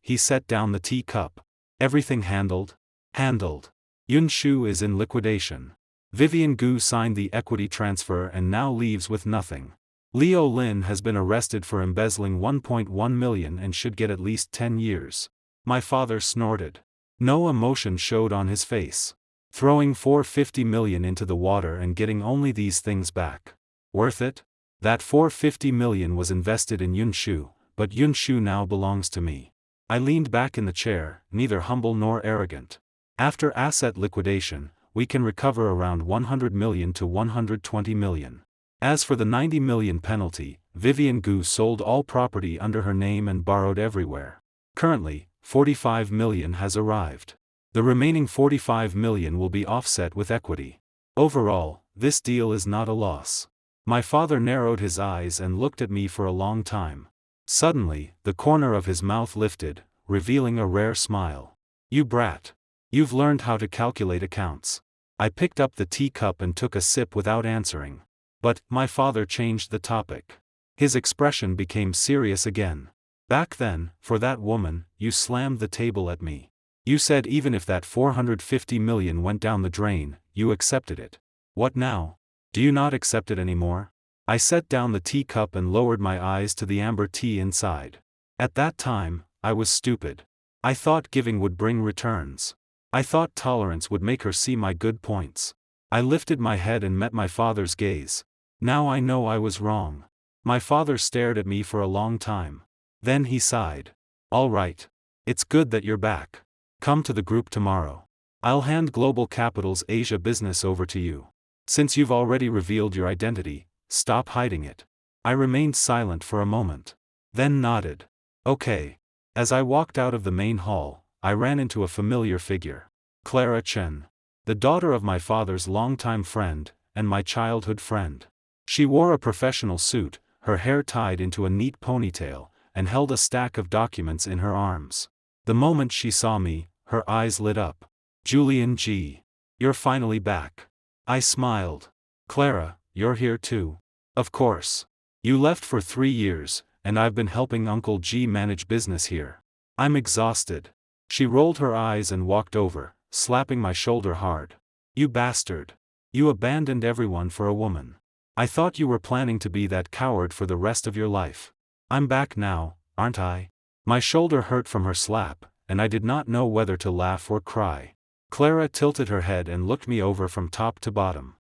He set down the teacup. Everything handled? Handled. Yunshu is in liquidation. Vivian Gu signed the equity transfer and now leaves with nothing. Leo Lin has been arrested for embezzling 1.1 million and should get at least 10 years. My father snorted. No emotion showed on his face. Throwing 450 million into the water and getting only these things back. Worth it? That 450 million was invested in Yunshu, but Yunshu now belongs to me. I leaned back in the chair, neither humble nor arrogant. After asset liquidation, we can recover around 100 million to 120 million. As for the 90 million penalty, Vivian Gu sold all property under her name and borrowed everywhere. Currently, 45 million has arrived. The remaining 45 million will be offset with equity. Overall, this deal is not a loss. My father narrowed his eyes and looked at me for a long time. Suddenly, the corner of his mouth lifted, revealing a rare smile. You brat. You've learned how to calculate accounts. I picked up the teacup and took a sip without answering. But, my father changed the topic. His expression became serious again. Back then, for that woman, you slammed the table at me. You said even if that 450 million went down the drain, you accepted it. What now? Do you not accept it anymore? I set down the teacup and lowered my eyes to the amber tea inside. At that time, I was stupid. I thought giving would bring returns. I thought tolerance would make her see my good points. I lifted my head and met my father's gaze. Now I know I was wrong. My father stared at me for a long time. Then he sighed. All right. It's good that you're back. Come to the group tomorrow. I'll hand Global Capital's Asia business over to you. Since you've already revealed your identity, stop hiding it. I remained silent for a moment. Then nodded. Okay. As I walked out of the main hall, I ran into a familiar figure. Clara Chen. The daughter of my father's longtime friend, and my childhood friend. She wore a professional suit, her hair tied into a neat ponytail, and held a stack of documents in her arms. The moment she saw me, her eyes lit up. Julian G. You're finally back. I smiled. Clara, you're here too. Of course. You left for 3 years, and I've been helping Uncle G manage business here. I'm exhausted. She rolled her eyes and walked over, slapping my shoulder hard. You bastard. You abandoned everyone for a woman. I thought you were planning to be that coward for the rest of your life. I'm back now, aren't I? My shoulder hurt from her slap, and I did not know whether to laugh or cry. Clara tilted her head and looked me over from top to bottom.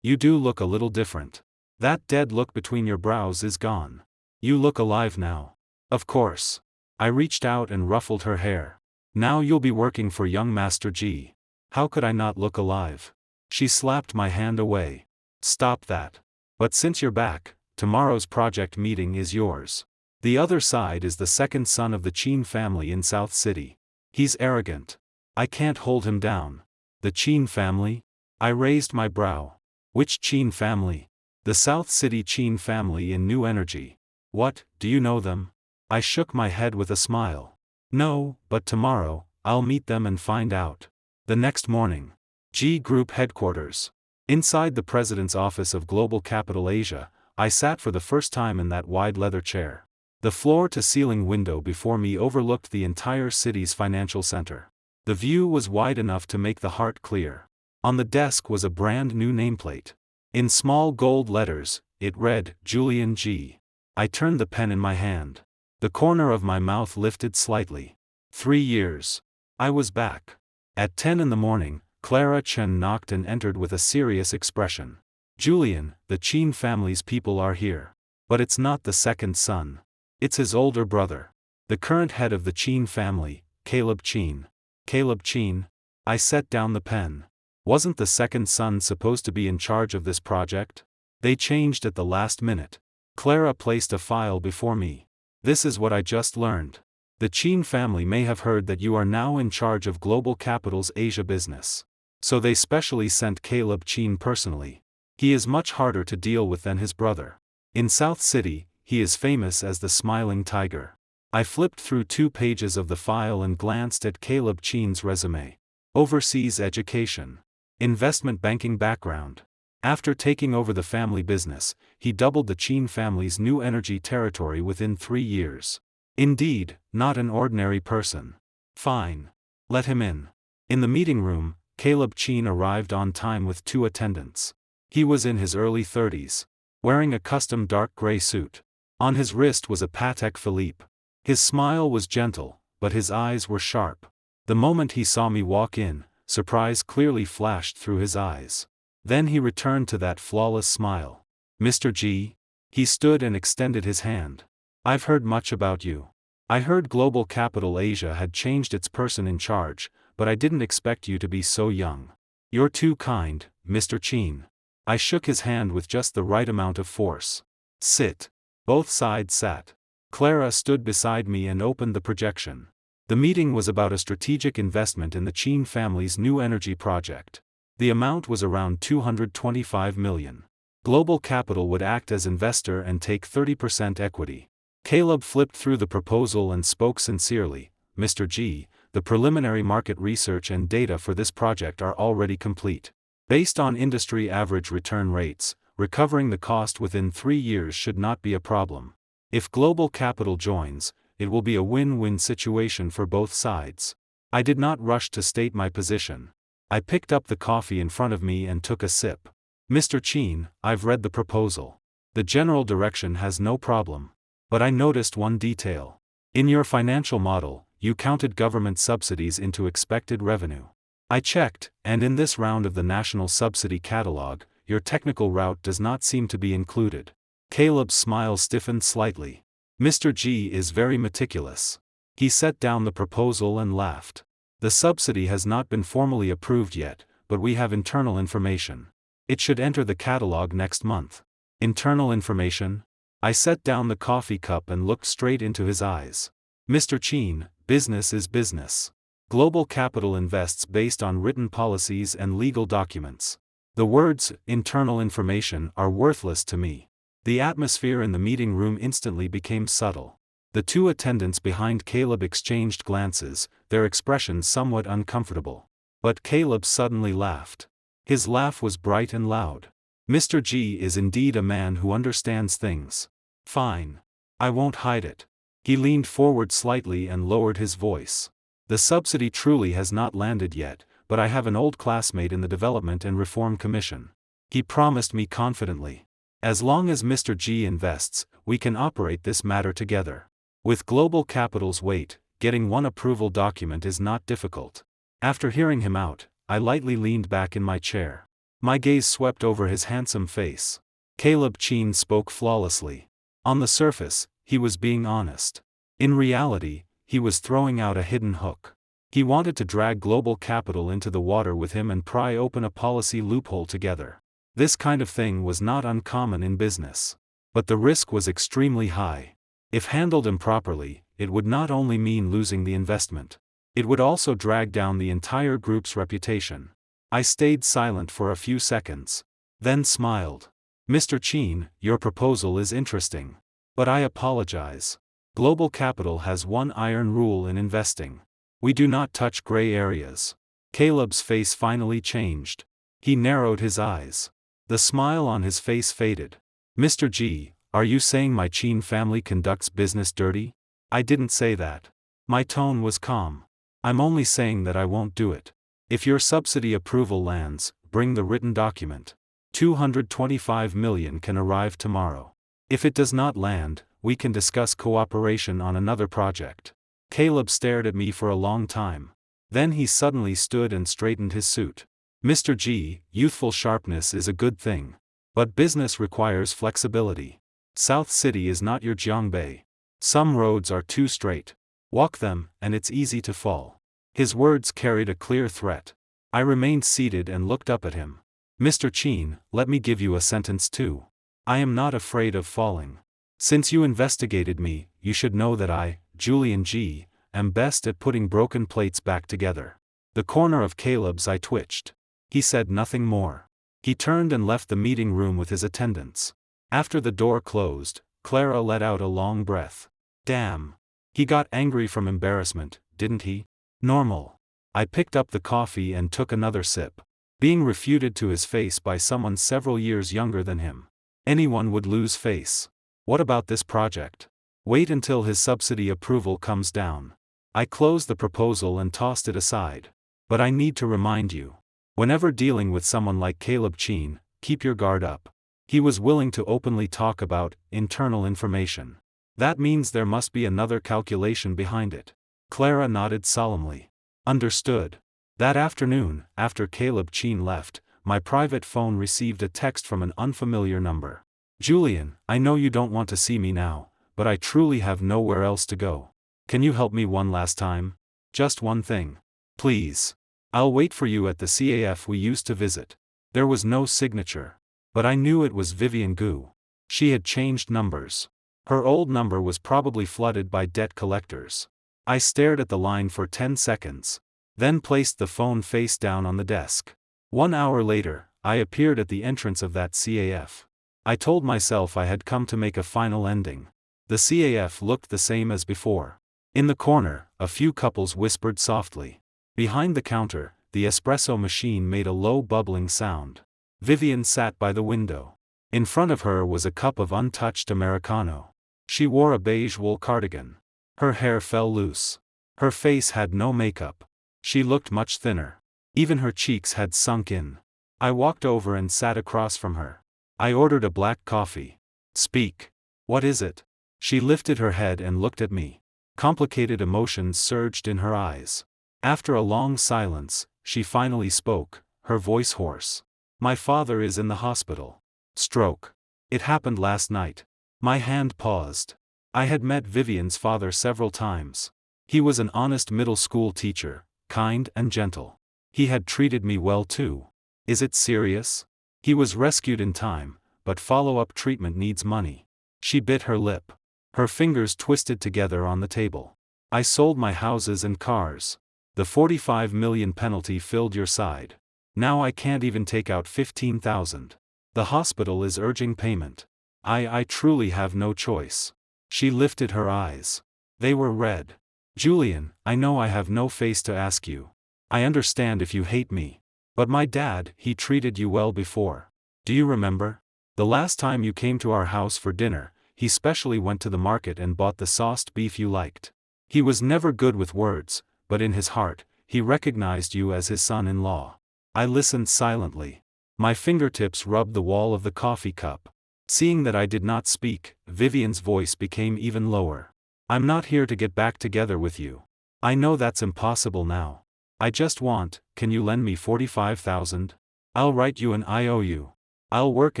You do look a little different. That dead look between your brows is gone. You look alive now. Of course. I reached out and ruffled her hair. Now you'll be working for young Master G. How could I not look alive? She slapped my hand away. Stop that. But since you're back, tomorrow's project meeting is yours. The other side is the second son of the Qin family in South City. He's arrogant. I can't hold him down. The Qin family? I raised my brow. Which Qin family? The South City Qin family in New Energy. What, do you know them? I shook my head with a smile. No, but tomorrow, I'll meet them and find out. The next morning. G Group headquarters. Inside the president's office of Global Capital Asia, I sat for the first time in that wide leather chair. The floor-to-ceiling window before me overlooked the entire city's financial center. The view was wide enough to make the heart clear. On the desk was a brand new nameplate. In small gold letters, it read, Julian G. I turned the pen in my hand. The corner of my mouth lifted slightly. 3 years. I was back. At 10 in the morning, Clara Chen knocked and entered with a serious expression. Julian, the Qin family's people are here. But it's not the second son. It's his older brother. The current head of the Qin family, Caleb Qin. Caleb Qin? I set down the pen. Wasn't the second son supposed to be in charge of this project? They changed at the last minute. Clara placed a file before me. This is what I just learned. The Qin family may have heard that you are now in charge of Global Capital's Asia business. So they specially sent Caleb Qin personally. He is much harder to deal with than his brother. In South City, he is famous as the Smiling Tiger. I flipped through 2 pages of the file and glanced at Caleb Qin's resume. Overseas education. Investment banking background. After taking over the family business, he doubled the Qin family's new energy territory within 3 years. Indeed, not an ordinary person. Fine. Let him in. In the meeting room, Caleb Qin arrived on time with 2 attendants. He was in his early 30s, wearing a custom dark gray suit. On his wrist was a Patek Philippe. His smile was gentle, but his eyes were sharp. The moment he saw me walk in, surprise clearly flashed through his eyes. Then he returned to that flawless smile. Mr. G? He stood and extended his hand. I've heard much about you. I heard Global Capital Asia had changed its person in charge, but I didn't expect you to be so young. You're too kind, Mr. Chin. I shook his hand with just the right amount of force. Sit. Both sides sat. Clara stood beside me and opened the projection. The meeting was about a strategic investment in the Chin family's new energy project. The amount was around 225 million. Global Capital would act as investor and take 30% equity. Caleb flipped through the proposal and spoke sincerely. Mr. G, the preliminary market research and data for this project are already complete. Based on industry average return rates, recovering the cost within 3 years should not be a problem. If Global Capital joins, it will be a win-win situation for both sides. I did not rush to state my position. I picked up the coffee in front of me and took a sip. Mr. Chin, I've read the proposal. The general direction has no problem. But I noticed one detail. In your financial model, you counted government subsidies into expected revenue. I checked, and in this round of the National Subsidy Catalog, your technical route does not seem to be included. Caleb's smile stiffened slightly. Mr. G is very meticulous. He set down the proposal and laughed. The subsidy has not been formally approved yet, but we have internal information. It should enter the catalog next month. Internal information? I set down the coffee cup and looked straight into his eyes. Mr. Chin, business is business. Global Capital invests based on written policies and legal documents. The words, internal information, are worthless to me. The atmosphere in the meeting room instantly became subtle. The two attendants behind Caleb exchanged glances, their expressions somewhat uncomfortable. But Caleb suddenly laughed. His laugh was bright and loud. Mr. G is indeed a man who understands things. Fine. I won't hide it. He leaned forward slightly and lowered his voice. The subsidy truly has not landed yet, but I have an old classmate in the Development and Reform Commission. He promised me confidently. As long as Mr. G invests, we can operate this matter together. With Global Capital's weight, getting one approval document is not difficult. After hearing him out, I lightly leaned back in my chair. My gaze swept over his handsome face. Caleb Chin spoke flawlessly. On the surface, he was being honest. In reality, he was throwing out a hidden hook. He wanted to drag Global Capital into the water with him and pry open a policy loophole together. This kind of thing was not uncommon in business. But the risk was extremely high. If handled improperly, it would not only mean losing the investment. It would also drag down the entire group's reputation. I stayed silent for a few seconds. Then smiled. Mr. Chin, your proposal is interesting. But I apologize. Global Capital has one iron rule in investing. We do not touch gray areas. Caleb's face finally changed. He narrowed his eyes. The smile on his face faded. Mr. G, are you saying my Chin family conducts business dirty? I didn't say that. My tone was calm. I'm only saying that I won't do it. If your subsidy approval lands, bring the written document. 225 million can arrive tomorrow. If it does not land, we can discuss cooperation on another project. Caleb stared at me for a long time. Then he suddenly stood and straightened his suit. Mr. G, youthful sharpness is a good thing. But business requires flexibility. South City is not your Jiangbei. Some roads are too straight. Walk them, and it's easy to fall. His words carried a clear threat. I remained seated and looked up at him. Mr. Chin, let me give you a sentence too. I am not afraid of falling. Since you investigated me, you should know that I, Julian G, am best at putting broken plates back together. The corner of Caleb's eye twitched. He said nothing more. He turned and left the meeting room with his attendants. After the door closed, Clara let out a long breath. Damn. He got angry from embarrassment, didn't he? Normal. I picked up the coffee and took another sip. Being refuted to his face by someone several years younger than him. Anyone would lose face. What about this project? Wait until his subsidy approval comes down. I closed the proposal and tossed it aside. But I need to remind you. Whenever dealing with someone like Caleb Chin, keep your guard up. He was willing to openly talk about internal information. That means there must be another calculation behind it. Clara nodded solemnly. Understood. That afternoon, after Caleb Chin left, my private phone received a text from an unfamiliar number. Julian, I know you don't want to see me now, but I truly have nowhere else to go. Can you help me one last time? Just one thing. Please. I'll wait for you at the CAF we used to visit. There was no signature. But I knew it was Vivian Gu. She had changed numbers. Her old number was probably flooded by debt collectors. I stared at the line for 10 seconds. Then placed the phone face down on the desk. 1 hour later, I appeared at the entrance of that CAF. I told myself I had come to make a final ending. The CAF looked the same as before. In the corner, a few couples whispered softly. Behind the counter, the espresso machine made a low bubbling sound. Vivian sat by the window. In front of her was a cup of untouched Americano. She wore a beige wool cardigan. Her hair fell loose. Her face had no makeup. She looked much thinner. Even her cheeks had sunk in. I walked over and sat across from her. I ordered a black coffee. Speak. What is it? She lifted her head and looked at me. Complicated emotions surged in her eyes. After a long silence, she finally spoke, her voice hoarse. My father is in the hospital. Stroke. It happened last night. My hand paused. I had met Vivian's father several times. He was an honest middle school teacher, kind and gentle. He had treated me well too. Is it serious? He was rescued in time, but follow-up treatment needs money. She bit her lip. Her fingers twisted together on the table. I sold my houses and cars. The 45 million penalty filled your side. Now I can't even take out 15,000. The hospital is urging payment. I truly have no choice. She lifted her eyes. They were red. Julian, I know I have no face to ask you. I understand if you hate me. But my dad, he treated you well before. Do you remember? The last time you came to our house for dinner, he specially went to the market and bought the sauced beef you liked. He was never good with words, but in his heart, he recognized you as his son-in-law. I listened silently. My fingertips rubbed the wall of the coffee cup. Seeing that I did not speak, Vivian's voice became even lower. I'm not here to get back together with you. I know that's impossible now. I just want, can you lend me 45,000? I'll write you an IOU. I'll work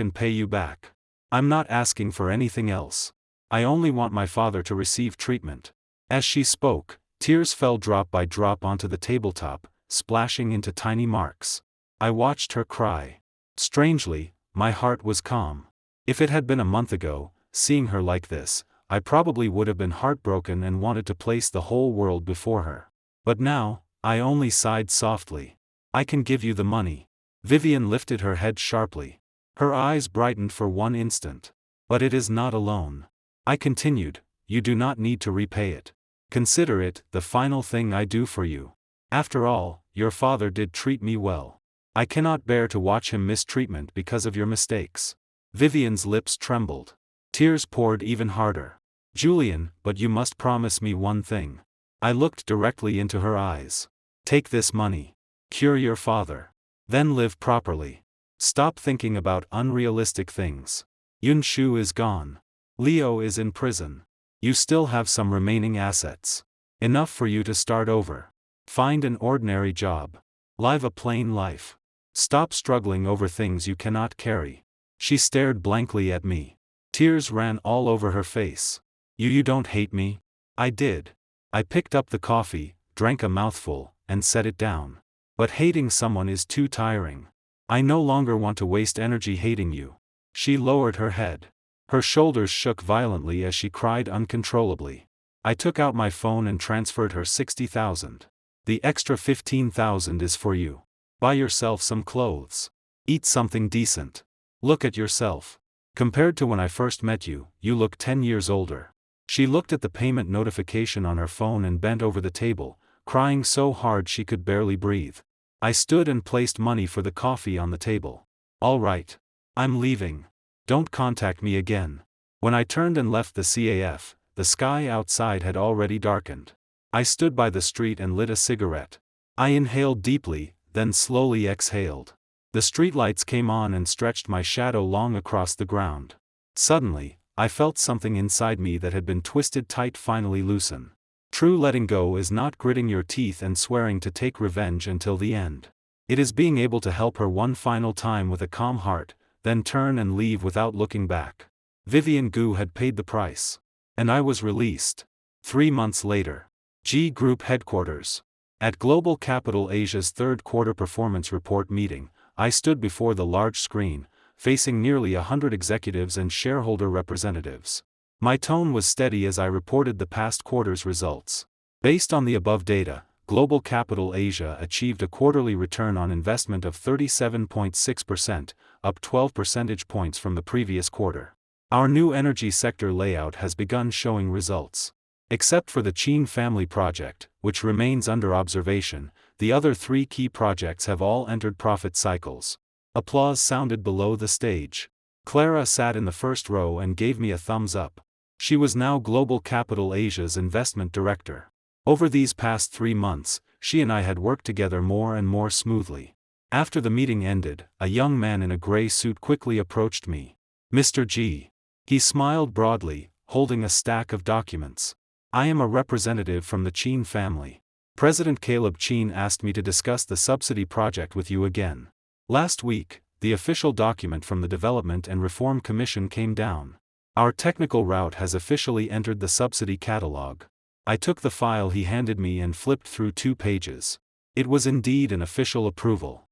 and pay you back. I'm not asking for anything else. I only want my father to receive treatment. As she spoke, tears fell drop by drop onto the tabletop, splashing into tiny marks. I watched her cry. Strangely, my heart was calm. If it had been a month ago, seeing her like this, I probably would have been heartbroken and wanted to place the whole world before her. But now, I only sighed softly. I can give you the money. Vivian lifted her head sharply. Her eyes brightened for one instant. But it is not alone. I continued, you do not need to repay it. Consider it the final thing I do for you. After all, your father did treat me well. I cannot bear to watch him miss treatment because of your mistakes. Vivian's lips trembled. Tears poured even harder. Julian, but you must promise me one thing. I looked directly into her eyes. Take this money. Cure your father. Then live properly. Stop thinking about unrealistic things. Yun Shu is gone. Leo is in prison. You still have some remaining assets. Enough for you to start over. Find an ordinary job. Live a plain life. Stop struggling over things you cannot carry. She stared blankly at me. Tears ran all over her face. You don't hate me? I did. I picked up the coffee, drank a mouthful, and set it down. But hating someone is too tiring. I no longer want to waste energy hating you. She lowered her head. Her shoulders shook violently as she cried uncontrollably. I took out my phone and transferred her 60,000. The extra 15,000 is for you. Buy yourself some clothes. Eat something decent. Look at yourself. Compared to when I first met you, you look 10 years older. She looked at the payment notification on her phone and bent over the table, crying so hard she could barely breathe. I stood and placed money for the coffee on the table. All right. I'm leaving. Don't contact me again. When I turned and left the CAF, the sky outside had already darkened. I stood by the street and lit a cigarette. I inhaled deeply, then slowly exhaled. The streetlights came on and stretched my shadow long across the ground. Suddenly, I felt something inside me that had been twisted tight finally loosen. True letting go is not gritting your teeth and swearing to take revenge until the end. It is being able to help her one final time with a calm heart, then turn and leave without looking back. Vivian Gu had paid the price. And I was released. 3 months later. G Group headquarters. At Global Capital Asia's third quarter performance report meeting, I stood before the large screen, facing nearly 100 executives and shareholder representatives. My tone was steady as I reported the past quarter's results. Based on the above data, Global Capital Asia achieved a quarterly return on investment of 37.6%, up 12 percentage points from the previous quarter. Our new energy sector layout has begun showing results. Except for the Chin family project, which remains under observation, the other 3 key projects have all entered profit cycles. Applause sounded below the stage. Clara sat in the first row and gave me a thumbs up. She was now Global Capital Asia's investment director. Over these past 3 months, she and I had worked together more and more smoothly. After the meeting ended, a young man in a gray suit quickly approached me. "Mr. G." He smiled broadly, holding a stack of documents. "I am a representative from the Chin family. President Caleb Chin asked me to discuss the subsidy project with you again. Last week, the official document from the Development and Reform Commission came down. Our technical route has officially entered the subsidy catalog." I took the file he handed me and flipped through 2 pages. It was indeed an official approval.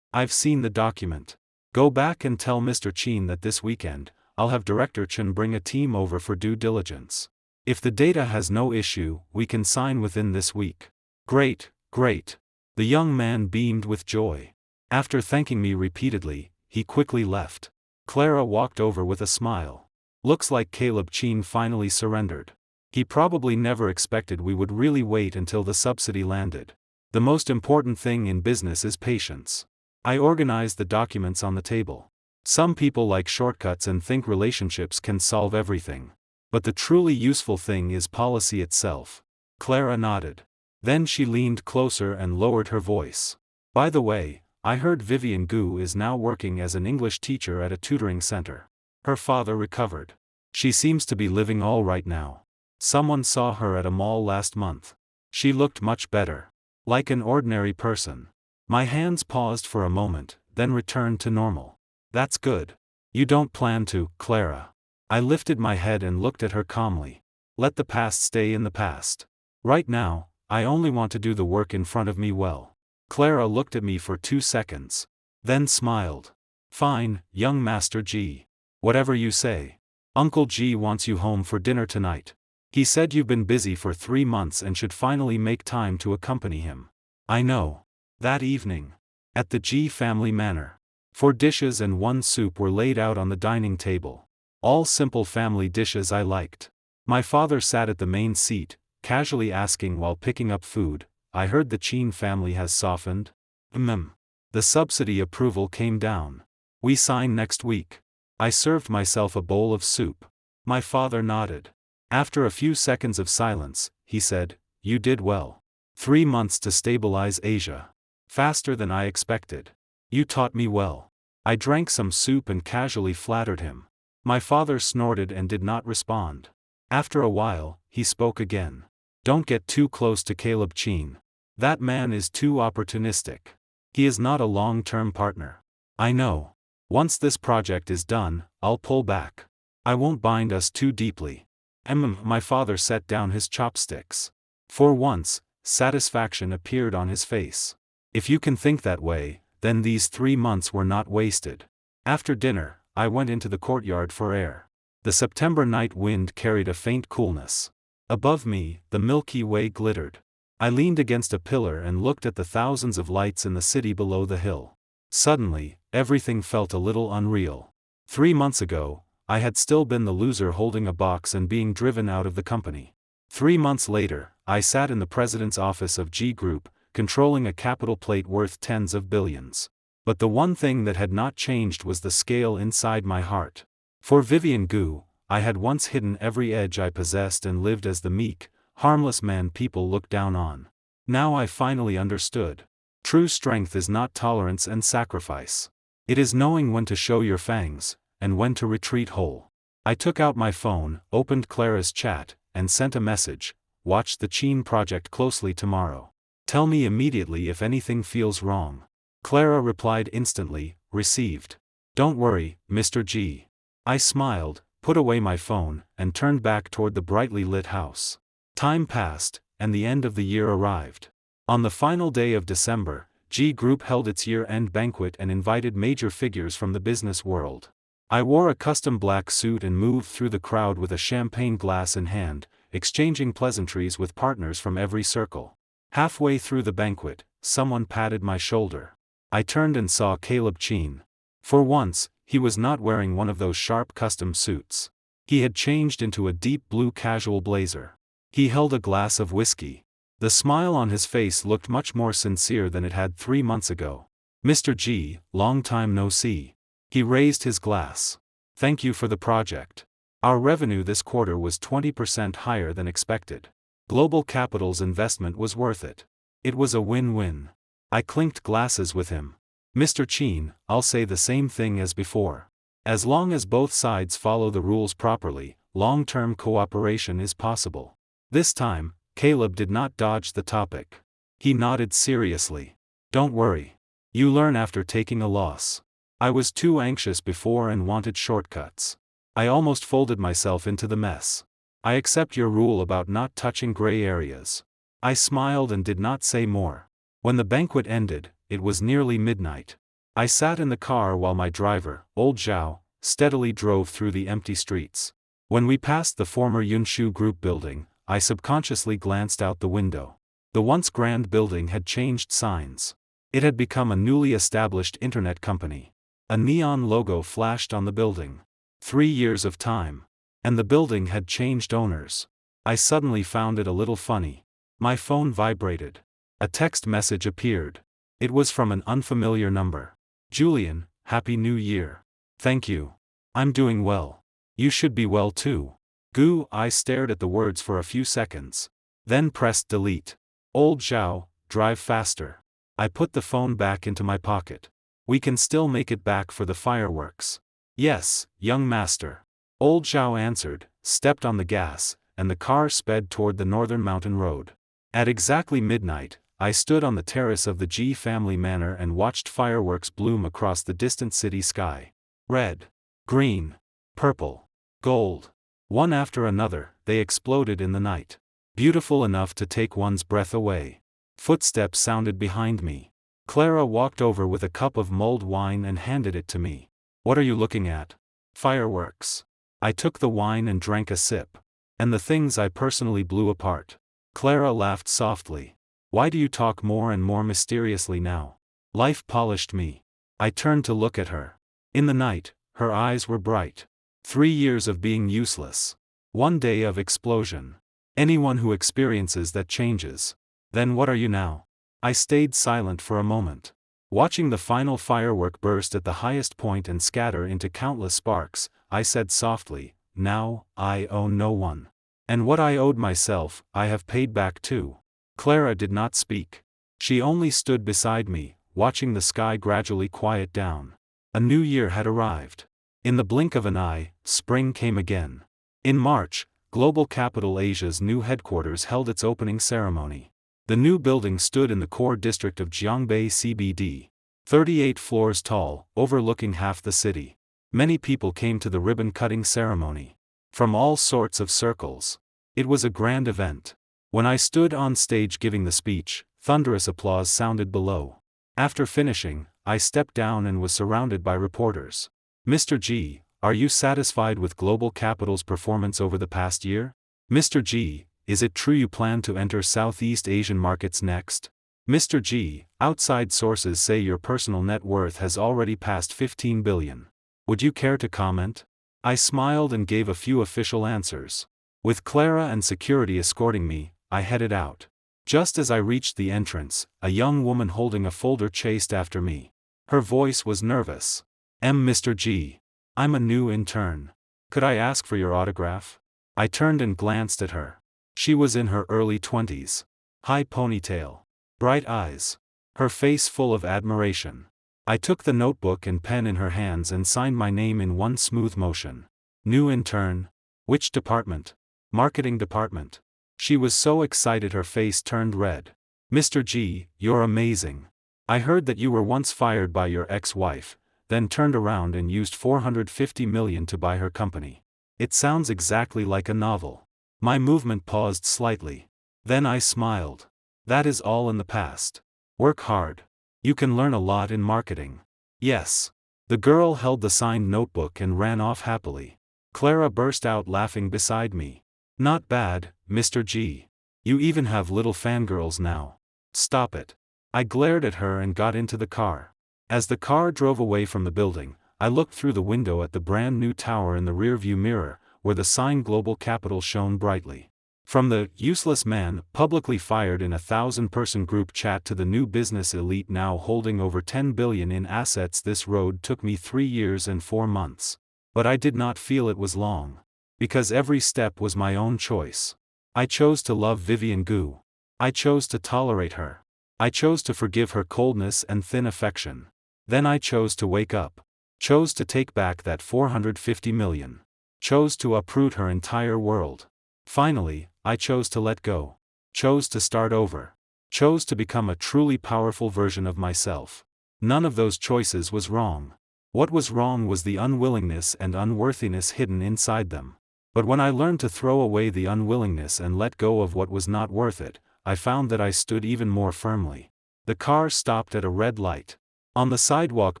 I've seen the document. Go back and tell Mr. Chin that this weekend, I'll have Director Chen bring a team over for due diligence. If the data has no issue, we can sign within this week." "Great, great." The young man beamed with joy. After thanking me repeatedly, he quickly left. Clara walked over with a smile. "Looks like Caleb Chin finally surrendered. He probably never expected we would really wait until the subsidy landed. The most important thing in business is patience." I organized the documents on the table. Some people like shortcuts and think relationships can solve everything. But the truly useful thing is policy itself. Clara nodded. Then she leaned closer and lowered her voice. "By the way, I heard Vivian Gu is now working as an English teacher at a tutoring center. Her father recovered. She seems to be living all right now. Someone saw her at a mall last month. She looked much better. Like an ordinary person." My hands paused for a moment, then returned to normal. "That's good. You don't plan to, Clara." I lifted my head and looked at her calmly. "Let the past stay in the past. Right now, I only want to do the work in front of me well." Clara looked at me for 2 seconds. Then smiled. "Fine, young Master G. Whatever you say. Uncle G wants you home for dinner tonight. He said you've been busy for 3 months and should finally make time to accompany him." "I know." That evening, at the G family manor, 4 dishes and 1 soup were laid out on the dining table. All simple family dishes I liked. My father sat at the main seat, casually asking while picking up food, "I heard the Chin family has softened?" The subsidy approval came down. "We sign next week." I served myself a bowl of soup. My father nodded. After a few seconds of silence, he said, "You did well. 3 months to stabilize Asia. Faster than I expected. You taught me well." I drank some soup and casually flattered him. My father snorted and did not respond. After a while, he spoke again. "Don't get too close to Caleb Chin. That man is too opportunistic. He is not a long-term partner." "I know. Once this project is done, I'll pull back. I won't bind us too deeply." My father set down his chopsticks. For once, satisfaction appeared on his face. "If you can think that way, then these 3 months were not wasted." After dinner, I went into the courtyard for air. The September night wind carried a faint coolness. Above me, the Milky Way glittered. I leaned against a pillar and looked at the thousands of lights in the city below the hill. Suddenly, everything felt a little unreal. 3 months ago, I had still been the loser holding a box and being driven out of the company. 3 months later, I sat in the president's office of G Group, controlling a capital plate worth tens of billions. But the one thing that had not changed was the scale inside my heart. For Vivian Gu, I had once hidden every edge I possessed and lived as the meek, harmless man people looked down on. Now I finally understood. True strength is not tolerance and sacrifice. It is knowing when to show your fangs, and when to retreat whole. I took out my phone, opened Clara's chat, and sent a message: "Watch the Chin project closely tomorrow. Tell me immediately if anything feels wrong." Clara replied instantly, "Received. Don't worry, Mr. G." I smiled, put away my phone, and turned back toward the brightly lit house. Time passed, and the end of the year arrived. On the final day of December, G Group held its year-end banquet and invited major figures from the business world. I wore a custom black suit and moved through the crowd with a champagne glass in hand, exchanging pleasantries with partners from every circle. Halfway through the banquet, someone patted my shoulder. I turned and saw Caleb Cheen. For once, he was not wearing one of those sharp custom suits. He had changed into a deep blue casual blazer. He held a glass of whiskey. The smile on his face looked much more sincere than it had 3 months ago. "Mr. G, long time no see." He raised his glass. "Thank you for the project. Our revenue this quarter was 20% higher than expected. Global Capital's investment was worth it. It was a win-win." I clinked glasses with him. "Mr. Cheen, I'll say the same thing as before. As long as both sides follow the rules properly, long-term cooperation is possible." This time, Caleb did not dodge the topic. He nodded seriously. "Don't worry. You learn after taking a loss. I was too anxious before and wanted shortcuts. I almost folded myself into the mess. I accept your rule about not touching gray areas." I smiled and did not say more. When the banquet ended, it was nearly midnight. I sat in the car while my driver, old Zhao, steadily drove through the empty streets. When we passed the former Yunshu Group building, I subconsciously glanced out the window. The once grand building had changed signs. It had become a newly established internet company. A neon logo flashed on the building. 3 years of time. And the building had changed owners. I suddenly found it a little funny. My phone vibrated. A text message appeared. It was from an unfamiliar number. "Julian, Happy New Year. Thank you. I'm doing well. You should be well too." Goo. I stared at the words for a few seconds. Then pressed delete. "Old Zhao, drive faster." I put the phone back into my pocket. "We can still make it back for the fireworks." "Yes, young master." Old Zhao answered, stepped on the gas, and the car sped toward the northern mountain road. At exactly midnight, I stood on the terrace of the G family manor and watched fireworks bloom across the distant city sky. Red, green, purple, gold. One after another, they exploded in the night. Beautiful enough to take one's breath away. Footsteps sounded behind me. Clara walked over with a cup of mulled wine and handed it to me. "What are you looking at?" "Fireworks." I took the wine and drank a sip. "And the things I personally blew apart." Clara laughed softly. "Why do you talk more and more mysteriously now?" Life polished me. I turned to look at her. In the night, her eyes were bright. 3 years of being useless. 1 day of explosion. Anyone who experiences that changes. Then what are you now? I stayed silent for a moment. Watching the final firework burst at the highest point and scatter into countless sparks, I said softly, "Now, I owe no one. And what I owed myself, I have paid back too." Clara did not speak. She only stood beside me, watching the sky gradually quiet down. A new year had arrived. In the blink of an eye, spring came again. In March, Global Capital Asia's new headquarters held its opening ceremony. The new building stood in the core district of Jiangbei CBD. 38 floors tall, overlooking half the city. Many people came to the ribbon-cutting ceremony. From all sorts of circles. It was a grand event. When I stood on stage giving the speech, thunderous applause sounded below. After finishing, I stepped down and was surrounded by reporters. "Mr. G, are you satisfied with Global Capital's performance over the past year? Mr. G, is it true you plan to enter Southeast Asian markets next? Mr. G, outside sources say your personal net worth has already passed 15 billion. Would you care to comment?" I smiled and gave a few official answers. With Clara and security escorting me, I headed out. Just as I reached the entrance, a young woman holding a folder chased after me. Her voice was nervous. "Mr. G. I'm a new intern. Could I ask for your autograph?" I turned and glanced at her. She was in her early 20s. High ponytail. Bright eyes. Her face full of admiration. I took the notebook and pen in her hands and signed my name in one smooth motion. New intern? Which department? Marketing department. She was so excited her face turned red. "Mr. G, you're amazing. I heard that you were once fired by your ex-wife, then turned around and used 450 million to buy her company. It sounds exactly like a novel. My movement paused slightly. Then I smiled. That is all in the past. Work hard. You can learn a lot in marketing. Yes. The girl held the signed notebook and ran off happily. Clara burst out laughing beside me. Not bad, Mr. G. You even have little fangirls now. Stop it. I glared at her and got into the car. As the car drove away from the building, I looked through the window at the brand new tower in the rearview mirror, where the sign Global Capital shone brightly. From the useless man publicly fired in a 1,000-person group chat to the new business elite now holding over 10 billion in assets, this road took me 3 years and 4 months. But I did not feel it was long. Because every step was my own choice. I chose to love Vivian Gu. I chose to tolerate her. I chose to forgive her coldness and thin affection. Then I chose to wake up. Chose to take back that 450 million. Chose to uproot her entire world. Finally, I chose to let go. Chose to start over. Chose to become a truly powerful version of myself. None of those choices was wrong. What was wrong was the unwillingness and unworthiness hidden inside them. But when I learned to throw away the unwillingness and let go of what was not worth it, I found that I stood even more firmly. The car stopped at a red light. On the sidewalk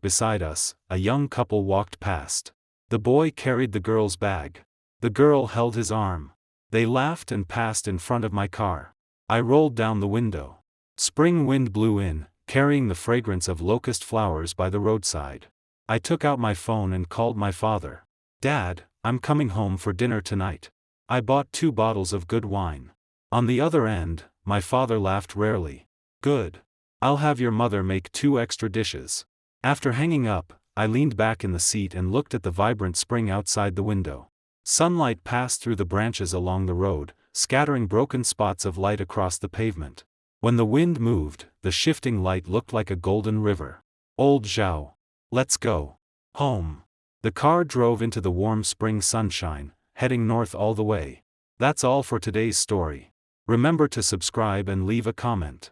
beside us, a young couple walked past. The boy carried the girl's bag. The girl held his arm. They laughed and passed in front of my car. I rolled down the window. Spring wind blew in, carrying the fragrance of locust flowers by the roadside. I took out my phone and called my father. Dad, I'm coming home for dinner tonight. I bought 2 bottles of good wine. On the other end, my father laughed rarely. Good. I'll have your mother make 2 extra dishes. After hanging up, I leaned back in the seat and looked at the vibrant spring outside the window. Sunlight passed through the branches along the road, scattering broken spots of light across the pavement. When the wind moved, the shifting light looked like a golden river. Old Zhao. Let's go. Home. The car drove into the warm spring sunshine, heading north all the way. That's all for today's story. Remember to subscribe and leave a comment.